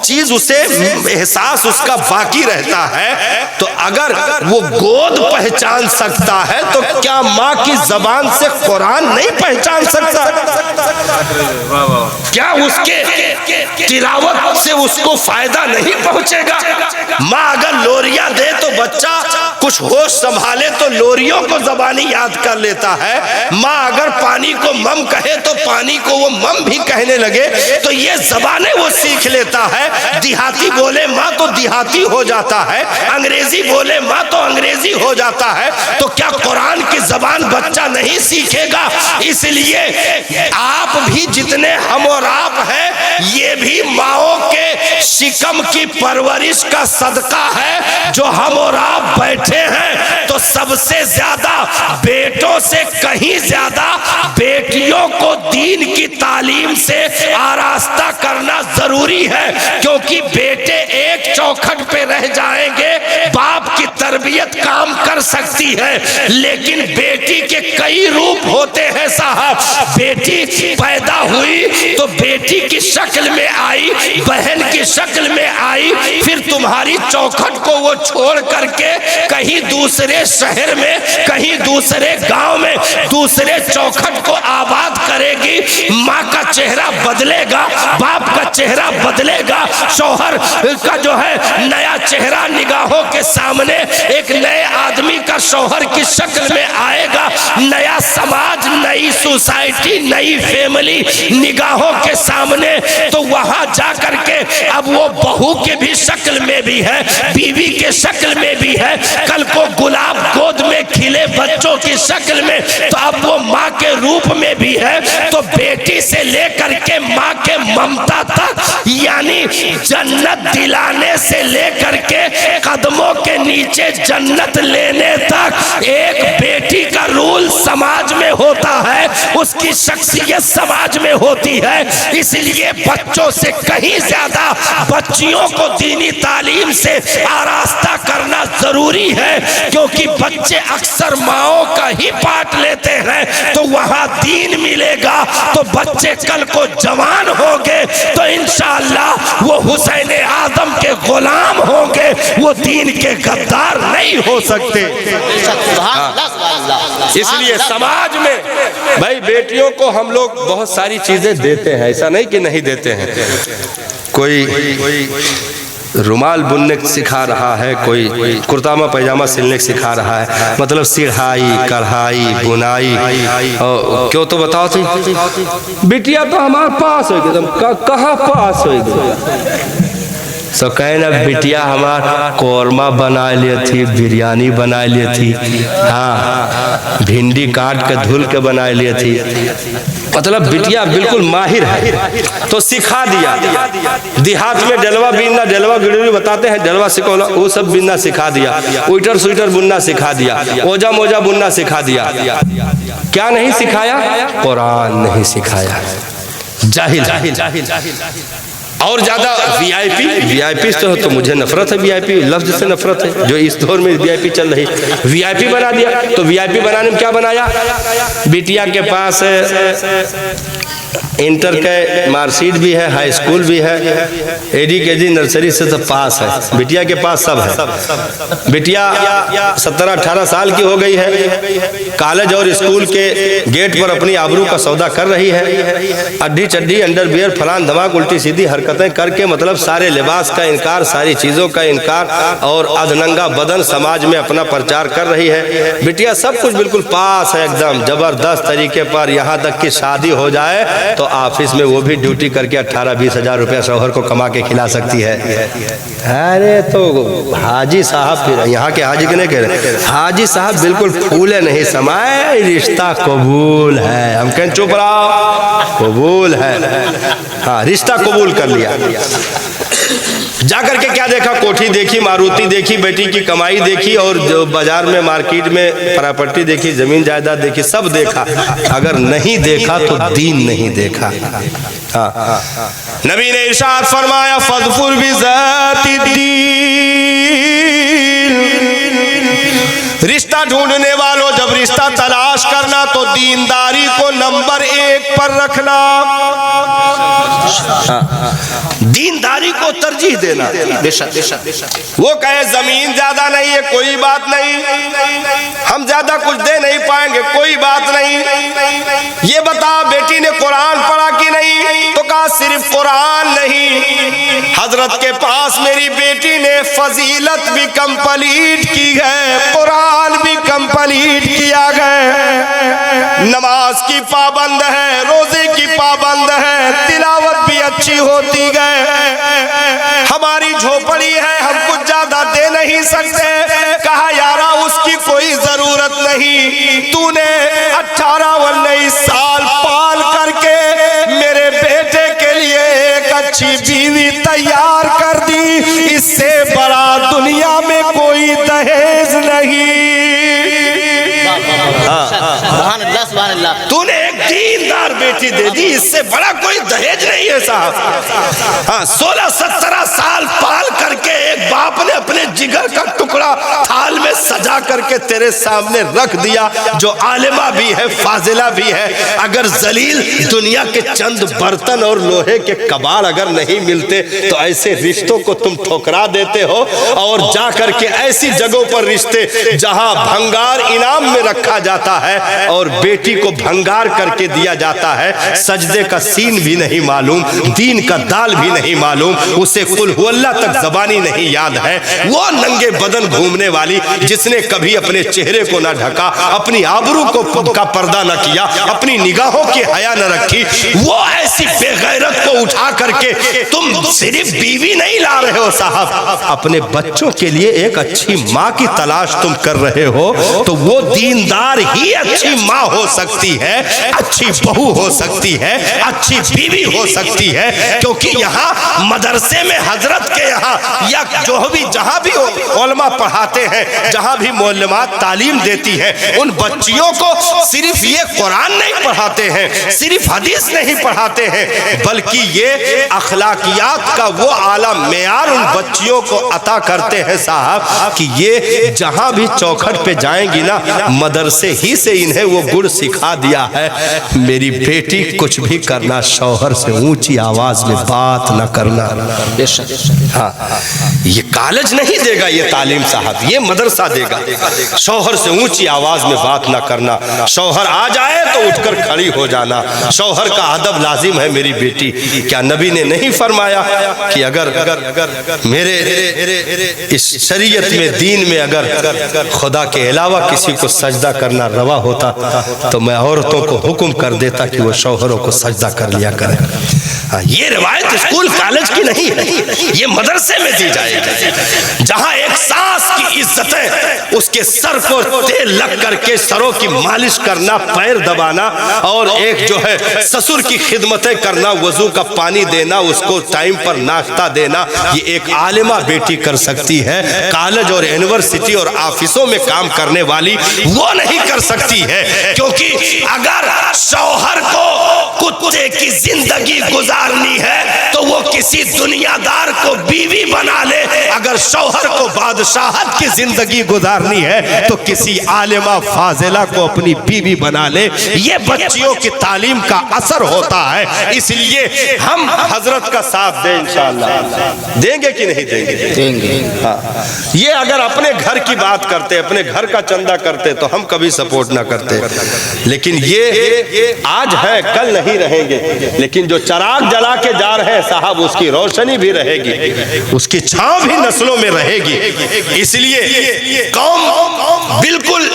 چیز اسے احساس اس کا باقی رہتا ہے. تو اگر وہ گود پہچان سکتا ہے تو کیا ماں کی زبان سے قرآن نہیں پہچان سکتا؟ کیا اس کے تلاوت سے اس کو فائدہ نہیں پہنچے گا؟ ماں اگر لوریاں دے تو بچہ کچھ ہوش سنبھالے تو لوریوں کو زبانی یاد کر لیتا ہے. ماں اگر پانی کو مم کہے تو پانی کو وہ مم بھی کہنے لگے تو یہ زبانیں وہ سیکھ لیتا ہے. دیہاتی بولے ماں تو دیہاتی ہو جاتا ہے, انگریزی بولے ماں تو انگریزی ہو جاتا ہے. تو کیا قرآن کی زبان بچہ نہیں سیکھے گا؟ اس لیے آپ بھی جتنے ہم اور آپ ہیں یہ بھی ماؤں کے شکم کی پرورش کا صدقہ ہے. جو ہم اور آپ بیٹھے ہیں تو سب سے زیادہ بیٹوں سے کہیں زیادہ بیٹیوں کو دین کی تعلیم سے آراستہ کرنا ضروری ہے, کیونکہ بیٹے ایک چوکھٹ پہ رہ جائیں گے, باپ کی تربیت کام کر سکتی ہے, لیکن بیٹی کے کئی روپ ہوتے ہیں صاحب. بیٹی پیدا ہوئی تو بیٹی کی شکل میں آئی, بہن کی شکل میں آئی, پھر تمہاری چوکھٹ کو وہ چھوڑ کر کے کہیں دوسرے شہر میں, کہیں دوسرے گاؤں میں دوسرے چوکھٹ کو آباد کرے گی. ماں کا چہرہ بدلے گا, باپ کا چہرہ بدلے گا, شوہر کا جو ہے نیا چہرہ نگاہوں کے سامنے, ایک نئے آدمی کا شوہر کی شکل میں آئے گا. نیا سماج, نئی سوسائٹی, نئی فیملی نگاہوں کے سامنے. تو وہاں جا کر کے اب وہ بہو کے بھی شکل میں بھی ہے, بیوی کے شکل میں بھی ہے, کل کو گلاب گود میں کھلے بچوں کی شکل میں, تو اب وہ ماں کے روپ میں بھی ہے. تو بیٹی سے لے کر کے ماں کے ممتا تک تک، یعنی جنت دلانے سے لے کر کے قدموں کے نیچے جنت لینے تک ایک بیٹی کا رول سماج میں ہوتا ہے، اس کی شخصیت سماج میں ہوتی ہے۔ اس لیے بچوں سے کہیں زیادہ بچیوں کو دینی تعلیم سے آراستہ کرنا ضروری ہے، کیونکہ بچے اکثر ماؤں کا ہی پارٹ لیتے ہیں، تو وہاں دین ملے گا تو بچے کل کو جوان ہوں گے تو انشاءاللہ وہ حسین آدم کے غلام ہوں گے، وہ دین کے غدار نہیں ہو سکتے۔ اس لیے سماج میں بھائی بیٹیوں کو ہم لوگ بہت ساری چیزیں دیتے ہیں، ایسا نہیں کہ نہیں دیتے ہیں۔ کوئی رومال بننے سکھا رہا ہے، کوئی کرتامہ پیجامہ سلنے سکھا رہا ہے، مطلب سڑھائی، کڑھائی، بنائی۔ کیوں تو بتاؤ تھی بیٹیا تو ہمارے پاس ہوئی گئی، کہاں پاس ہوئی گئی؟ سو کہیں نا بیٹیا ہمارا قورمہ بنا لی تھی، بریانی بنا لی تھی، ہاں بھنڈی کاٹ کے دھل کے بنا لی تھی، مطلب بیٹیا بالکل ماہر ہے تو سکھا دیا۔ دیہات میں ڈلوا بیننا، ڈلوا گڑوی بتاتے ہیں، ڈلوا سکولا، وہ سب بننا سکھا دیا، اویٹر سویٹر بننا سکھا دیا، اوجا موجا بننا سکھا دیا۔ کیا نہیں سکھایا؟ قرآن نہیں سکھایا۔ جاہل اور زیادہ وی آئی پی سے تو مجھے نفرت ہے، وی آئی پی لفظ سے نفرت ہے، جو اس دور میں وی آئی پی چل رہی، وی آئی پی بنا دیا۔ تو وی آئی پی بنانے میں کیا بنایا؟ بیٹیا کے پاس انٹر کے مارک شیٹ بھی ہے، ہائی اسکول بھی ہے، اے ڈی کے جی نرسری سے تو پاس ہے، بیٹیا کے پاس سب ہے۔ بیٹیا 17-18 سال کی ہو گئی ہے، کالج اور اسکول کے گیٹ پر اپنی آبرو کا سودا کر رہی ہے، اڈھی چڈھی انڈر بیئر فلان دھماک الٹی سیدھی حرکتیں کر کے مطلب سارے لباس کا انکار، ساری چیزوں کا انکار اور ادھننگا بدن سماج میں اپنا پرچار کر رہی ہے۔ بیٹیا سب کچھ بالکل پاس ہے، ایک دم زبردست طریقے پر، یہاں تک کہ شادی ہو جائے تو آفس میں وہ بھی ڈیوٹی کر کے 18-20 ہزار روپے شوہر کو کما کے کھلا سکتی ہے۔ ارے تو حاجی صاحب، پھر یہاں کے حاجی کے نہیں کہہ رہے، حاجی صاحب بالکل پھولے نہیں سمائے، رشتہ قبول ہے۔ ہم کہیں چپ رہا، قبول ہے، ہاں رشتہ قبول کر لیا۔ جا کر کے کیا دیکھا؟ کوٹھی دیکھی، ماروتی دیکھی، بیٹی کی کمائی دیکھی، اور جو بازار میں مارکیٹ میں پراپرٹی دیکھی، زمین جائیداد دیکھی، سب دیکھا۔ اگر نہیں دیکھا تو دین نہیں دیکھا۔ نبی نے ارشاد فرمایا فَاظْفُرْ بِذَاتِ الدِّینِ، رشتہ ڈھونڈنے والوں جب رشتہ تلاش کرنا تو دینداری کو نمبر 1 پر رکھنا، دینداری کو ترجیح دینا۔ وہ کہے زمین زیادہ نہیں ہے، کوئی بات نہیں، ہم زیادہ کچھ دے نہیں پائیں گے، کوئی بات نہیں، یہ بتا بیٹی نے قرآن پڑھا کہ نہیں؟ تو کہا صرف قرآن نہیں، حضرت کے پاس میری بیٹی نے فضیلت بھی کمپلیٹ کی ہے، قرآن بھی کمپلیٹ کیا گیا، نماز کی پابند ہے، روزے کی پابند ہے، تلاوت بھی اچھی ہوتی گئے۔ ہماری جھوپڑی ہے، ہم کچھ زیادہ دے نہیں سکتے۔ کہا یارا اس کی کوئی ضرورت نہیں، تو نے 18-19 سال پال کر کے میرے بیٹے کے لیے ایک اچھی بیوی تیار کر دی، اس سے بڑا دنیا میں کوئی دہیج نہیں۔ سبحان اللہ سبحان اللہ، تو نے ایک دیندار بیٹی دے دی، اس سے بڑا کوئی دہیج نہیں ہے صاحب۔ ہاں 16-17 سال پال کر کے ایک باپ نے اپنے جگر کا ٹکڑا تھال میں سجا کر کے تیرے سامنے رکھ دیا، جو عالمہ بھی ہے، فاضلہ بھی ہے۔ اگر ذلیل دنیا کے چند برتن اور لوہے کے کباڑ اگر نہیں ملتے تو ایسے رشتوں کو تم ٹھکرا دیتے ہو، اور جا کر کے ایسی جگہوں پر رشتے جہاں بھنگار انعام میں رکھا جاتا ہے اور بیٹی کو بھنگار کر کے دیا جاتا ہے، سجدے کا سین بھی نہیں معلوم، دین کا دال بھی نہیں معلوم، اسے قل ہو اللہ تک زبانی نہیں یاد ہے، وہ ننگے بدن گھومنے والی جس نے کبھی اپنے چہرے کو نہ ڈھکا، اپنی آبرو کا پردہ نہ کیا، اپنی نگاہوں کی حیا نہ رکھی، وہ ایسی بے غیرت کو اٹھا کر کے تم صرف بیوی نہیں لا رہے ہو صاحب، اپنے بچوں کے لیے ایک اچھی ماں کی تلاش تم کر رہے ہو، تو وہ دیندار ہی اچھی ماں ہو سکتی ہے، اچھی بہو ہو سکتی ہے، اچھی بیوی ہو سکتی سکتی ہے، کیونکہ یہاں مدرسے میں حضرت کے یہاں یا جو بھی جہاں بھی علماء پڑھاتے ہیں، جہاں بھی معلمات تعلیم دیتی ہیں، ان بچیوں کو صرف یہ قرآن نہیں پڑھاتے ہیں، صرف حدیث نہیں پڑھاتے ہیں، بلکہ یہ اخلاقیات کا وہ اعلیٰ معیار ان بچیوں کو عطا کرتے ہیں صاحب کہ یہ جہاں بھی چوکھٹ پہ جائیں گی نا، مدرسے ہی سے انہیں وہ گڑ سکھا دیا ہے، میری بیٹی کچھ بھی کرنا شوہر سے اونچی آواز میں بات نہ کرنا۔ ہاں یہ کالج نہیں دے گا یہ تعلیم صاحب، یہ مدرسہ دے گا۔ شوہر سے اونچی آواز میں بات نہ کرنا، شوہر آ جائے تو اٹھ کر کھڑی ہو جانا، شوہر کا ادب لازم ہے میری بیٹی۔ کیا نبی نے نہیں فرمایا کہ اگر میرے اس شریعت میں دین میں اگر خدا کے علاوہ کسی کو سجدہ کرنا روا ہوتا تو میں عورتوں کو حکم کر دیتا کہ وہ شوہروں کو سجدہ کر لیا کریں۔ یہ روایت اسکول کالج کی نہیں ہے، یہ مدرسے میں دی جائے گی، جہاں ایک ساس کی عزتیں اس کے سر کو تیل لگ کر کے سروں کی مالش کرنا، پیر دبانا، اور ایک جو ہے سسر کی خدمتیں کرنا، وضو کا پانی دینا، اس کو ٹائم پر ناشتہ دینا، یہ ایک عالمہ بیٹی کر سکتی ہے۔ کالج اور یونیورسٹی اور آفسوں میں کام کرنے والی وہ نہیں کر سکتی ہے، کیونکہ اگر شوہر کو کتے کی زندگی گزارنی ہے تو وہ کسی دنیا دار کو بیوی بنا لے، اگر شوہر کو بادشاہت کی زندگی گزارنی ہے تو کسی عالمہ فاضلہ کو اپنی بیوی بنا لے۔ یہ بچیوں کی تعلیم کا اثر ہوتا ہے، اس لیے ہم حضرت کا ساتھ دیں انشاءاللہ۔ دیں گے کہ نہیں دیں گے؟ دیں گے۔ ہاں یہ اگر اپنے گھر کی بات کرتے، اپنے گھر کا چندہ کرتے تو ہم کبھی سپورٹ نہ کرتے، لیکن یہ آج ہے کل نہیں رہیں گے، لیکن جو چراغ جلا کے جا رہے ہیں صاحب اس کی روشنی بھی رہے گی، اس کی چھاؤں بھی نسلوں میں رہے گی۔ اس لیے قوم بالکل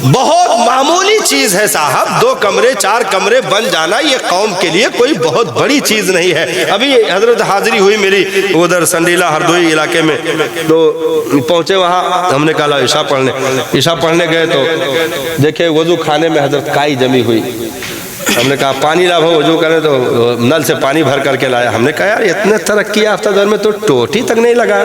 بہت معمولی چیز ہے صاحب، 2 کمرے 4 کمرے بن جانا یہ قوم کے لیے کوئی بہت بڑی چیز نہیں ہے۔ ابھی حضرت حاضری ہوئی میری ادھر سنڈیلا ہردوئی علاقے میں، تو پہنچے وہاں، ہم نے کہا عشاء پڑھنے گئے تو دیکھے وضو خانے میں حضرت کائی جمی ہوئی، ہم نے کہا پانی لا وضو کریں تو نل سے پانی بھر کر کے لایا۔ ہم نے کہا یار اتنے ترقی یافتہ دور میں تو ٹوٹی تک نہیں لگا،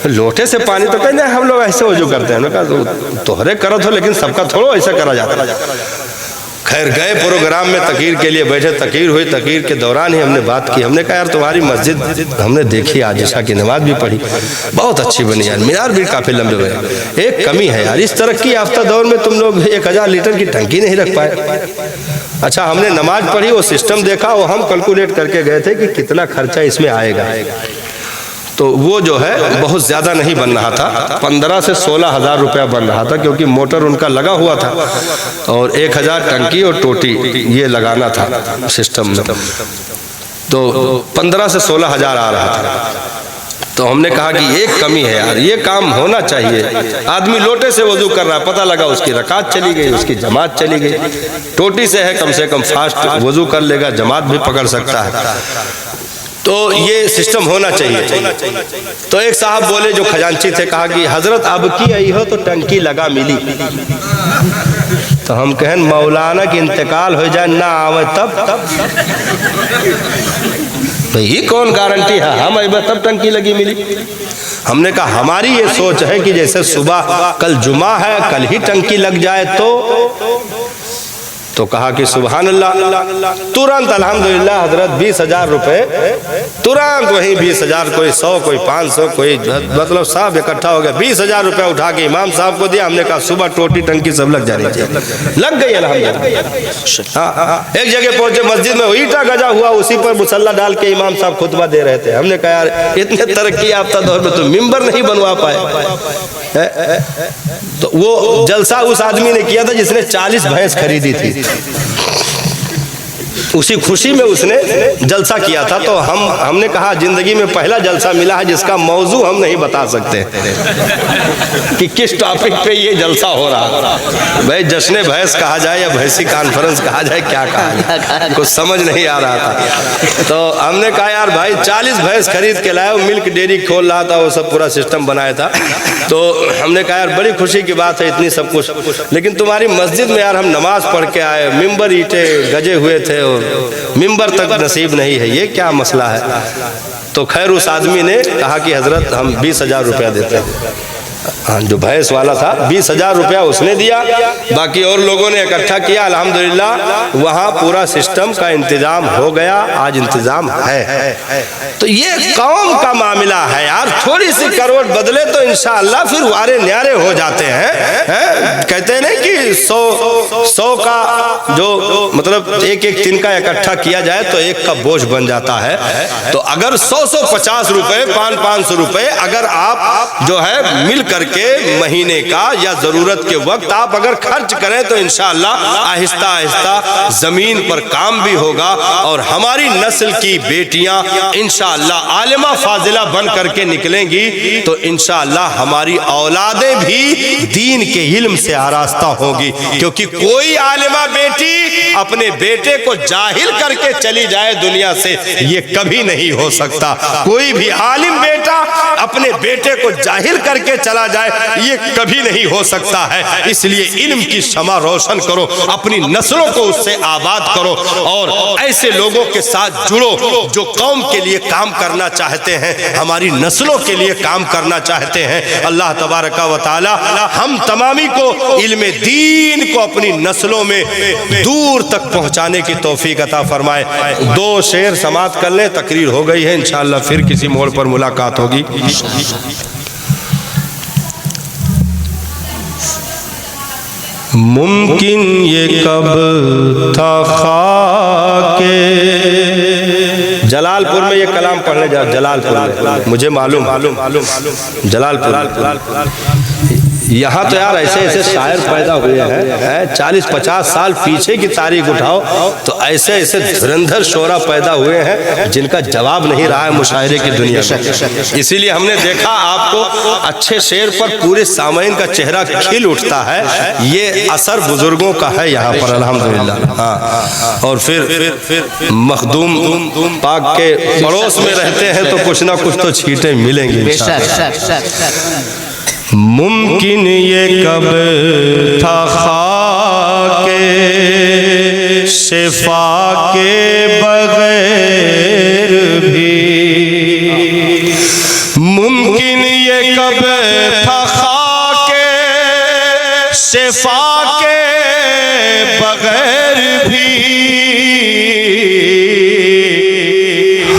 لوٹے سے پانی تو کہتے ہیں ہم لوگ ایسے وضو کرتے ہیں۔ ہم نے کہا توہرے کرو تو لیکن سب کا تھوڑا ایسا کرا جاتا ہے۔ خیر گئے پروگرام میں تقریر کے لیے بیٹھے، تقریر ہوئی، تقریر کے دوران ہی ہم نے بات کی، ہم نے کہا یار تمہاری مسجد ہم نے دیکھی، آج عشاء کی نماز بھی پڑھی، بہت اچھی بنی یار، مینار بھی کافی لمبے ہوئے، ایک کمی ہے یار، اس ترقی یافتہ دور میں تم لوگ 1000 لیٹر کی ٹنکی نہیں رکھ پائے۔ اچھا ہم نے نماز پڑھی، وہ سسٹم دیکھا، وہ ہم کیلکولیٹ کر کے گئے تھے کہ کتنا خرچہ اس میں آئے گا، تو وہ جو ہے بہت زیادہ نہیں بن رہا تھا، 15 سے 16 ہزار روپیہ بن رہا تھا، کیونکہ موٹر ان کا لگا ہوا تھا اور 1000 ٹنکی اور ٹوٹی یہ لگانا تھا سسٹم میں، تو 15 سے 16 ہزار آ رہا تھا۔ تو ہم نے کہا کہ ایک کمی ہے یار، یہ کام ہونا چاہیے، آدمی لوٹے سے وضو کر رہا ہے، پتہ لگا اس کی رکعت چلی گئی، اس کی جماعت چلی گئی، ٹوٹی سے ہے کم سے کم فاسٹ وضو کر لے گا، جماعت بھی پکڑ سکتا ہے، تو یہ سسٹم ہونا چاہیے۔ تو ایک صاحب بولے جو خزانچی تھے، کہا کہ حضرت اب کی آئی ہو تو ٹنکی لگا ملی، تو ہم کہیں مولانا کی انتقال ہو جائے نہ آوے تب بھئی کون گارنٹی ہے ہم آئے تب ٹنکی لگی ملی۔ ہم نے کہا ہماری یہ سوچ ہے کہ جیسے صبح کل جمعہ ہے کل ہی ٹنکی لگ جائے تو کہا کہ سبحان اللہ، ترنت الحمدللہ حضرت 20,000 روپے ترنت وہیں 20,000 کوئی 100 کوئی 500 کوئی مطلب صاحب اکٹھا ہو گیا، 20,000 روپے اٹھا کے امام صاحب کو دیا۔ ہم نے کہا صبح ٹوٹی ٹنکی سب لگ جانی چاہیے، لگ گئی الحمدللہ۔ ایک جگہ پہنچے مسجد میں اینٹا گجا ہوا، اسی پر مصلی ڈال کے امام صاحب خطبہ دے رہے تھے۔ ہم نے کہا یار اتنے ترقی یافتہ دور میں تو ممبر نہیں بنوا پائے۔ تو وہ جلسہ اس آدمی نے کیا تھا جس نے 40 بھینس خریدی تھی، اسی خوشی میں اس نے جلسہ کیا تھا۔ تو ہم نے کہا زندگی میں پہلا جلسہ ملا ہے جس کا موضوع ہم نہیں بتا سکتے کہ کس ٹاپک پہ یہ جلسہ ہو رہا، بھائی جشن بھینس کہا جائے یا بھینسی کانفرنس کہا جائے، کیا کہا جائے، کچھ سمجھ نہیں آ رہا تھا۔ تو ہم نے کہا یار بھائی 40 بھینس خرید کے لائے، ملک ڈیری کھول رہا تھا، وہ سب پورا سسٹم بنایا تھا۔ تو ہم نے کہا یار بڑی خوشی کی بات ہے اتنی سب کچھ، لیکن تمہاری مسجد میں یار ہم نماز پڑھ کے آئے، ممبر اینٹیں گجے ہوئے تھے اور منبر تک نصیب نہیں ہے، یہ کیا مسئلہ ہے؟ تو خیر اس آدمی نے کہا کہ حضرت ہم 20,000 روپیہ دیتے ہیں. ہاں جو بھینس والا تھا 20,000 روپیہ اس نے دیا، باقی اور لوگوں نے اکٹھا کیا. الحمدللہ وہاں پورا سسٹم کا انتظام ہو گیا، آج انتظام ہے. تو یہ قوم کا معاملہ ہے یار، تھوڑی سی کروٹ بدلے تو انشاءاللہ پھر وارے نیارے ہو جاتے ہیں. کہتے ہیں نا کہ 100 کا جو مطلب ایک دن کا اکٹھا کیا جائے تو ایک کا بوجھ بن جاتا ہے. تو اگر 150 روپے 500 روپے اگر آپ جو ہے مل کر کے مہینے کا یا ضرورت کے وقت آپ اگر خرچ کریں تو انشاءاللہ آہستہ آہستہ زمین پر کام بھی ہوگا، اور ہماری نسل کی بیٹیاں انشاءاللہ عالمہ فاضلہ بن کر کے نکلیں گی تو انشاءاللہ ہماری اولادیں بھی دین کے علم سے آراستہ ہوگی. کیونکہ کوئی عالمہ بیٹی اپنے بیٹے کو جاہل کر کے چلی جائے دنیا سے، یہ کبھی نہیں ہو سکتا. کوئی بھی عالم بیٹا اپنے بیٹے کو جاہل کر کے چلا جائے، یہ کبھی نہیں ہو سکتا ہے. اس لیے علم کی شمع روشن کرو، اپنی نسلوں کو اس سے آباد کرو، اور ایسے لوگوں کے ساتھ جڑو جو قوم کے لیے کام کرنا چاہتے ہیں، ہماری نسلوں کے لیے کام کرنا چاہتے ہیں. اللہ تبارک و تعالی ہم تمامی کو علم دین کو اپنی نسلوں میں دور تک پہنچانے کی توفیق عطا فرمائے. 2 شعر سماعت کر لیں، تقریر ہو گئی ہے، انشاءاللہ پھر کسی موڑ پر ملاقات ہوگی. ممکن یہ کب تھا خاک جلال پور میں، یہ کلام پڑھنے جا جلال پور میں، مجھے معلوم جلال پور یہاں تو یار ایسے ایسے شاعر پیدا ہوئے ہیں، 40-50 سال پیچھے کی تاریخ اٹھاؤ تو ایسے ایسے دھرندھر شعرا پیدا ہوئے ہیں جن کا جواب نہیں رہا ہے مشاعرے کی دنیا میں. اسی لیے ہم نے دیکھا آپ کو اچھے شعر پر پورے سامعین کا چہرہ کھل اٹھتا ہے. یہ اثر بزرگوں کا ہے یہاں پر الحمدللہ. ہاں اور پھر مخدوم پاک کے پڑوس میں رہتے ہیں تو کچھ نہ کچھ تو چھینٹیں ملیں گی. ممکن یہ کب تھا خاک شفا کے بغیر بھی، ممکن یہ کب تھا خاک شفا کے بغیر بھی،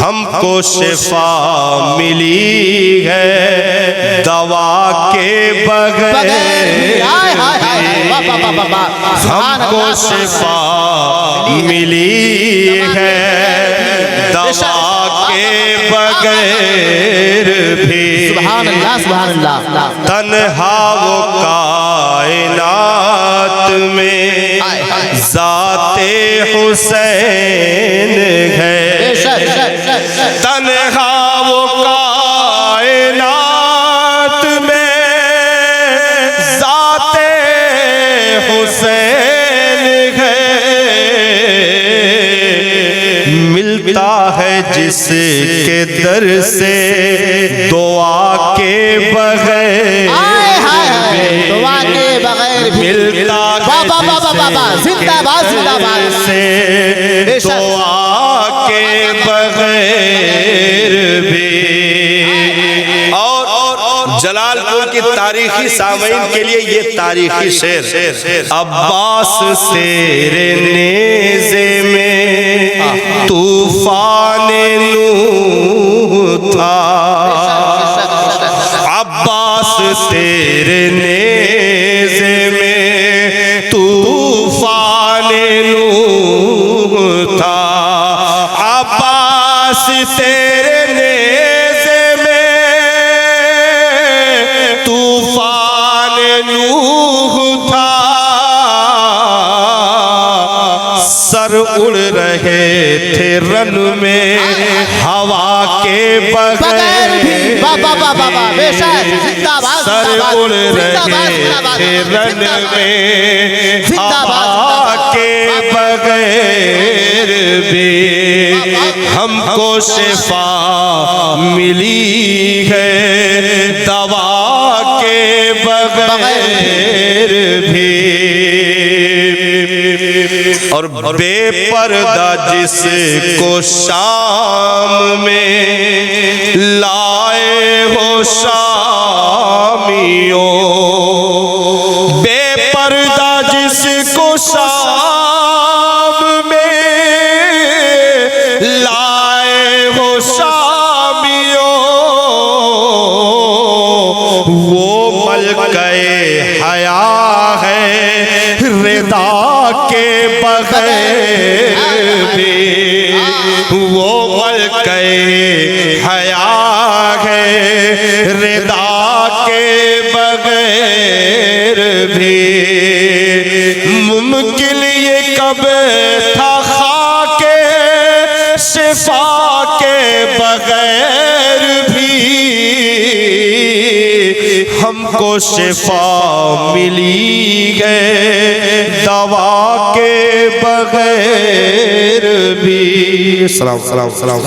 ہم کو شفا ملی ہے دوا کے بغیر، ہم کو شفا ملی ہے دوا کے بغیر بھی. سبحان اللہ سبحان اللہ. تنہا وہ کائنات میں ذات حسین ہے، تنہا وہ کائنات میں ذات حسین ہے، ملتا ہے جس کے در سے دعا کے بغیر، دعا کے بغیر ملتا زندہ باد زندہ باد سے دعا کے بغیر بھی. اور جلال پور کی تاریخی سامعین کے لیے یہ تاریخی شعر، عباس تیرے نیزے میں طوفان نوح تھا، عباس تیرے نیزے میں طوفان نوح تھا، عباس تیرے نیزے میں طوفان نوح تھا، سر اڑ رہے تھے رن میں ہوا کے بغیر، سر اڑ رہے تھے رن میں ہوا کے بغیر بھی، ہم کو شفا ملی ہے دوا کے بغیر بھی. اور بے پردہ جس کو شام میں لائے ہو شامیوں، بے پردہ جس کو شام میں لائے ہو شامیوں، وہ ملکہ حیا ہے رضا کے بغیر بھی، وہ ملکہ حیا ہے رضا کے بغیر بھی۔ ممکن یہ کب تھا خاک شفا کے بغیر بھی، ہم کو شفا ملی ہے دوا کے بغیر بھی۔ سلام سلام سلام۔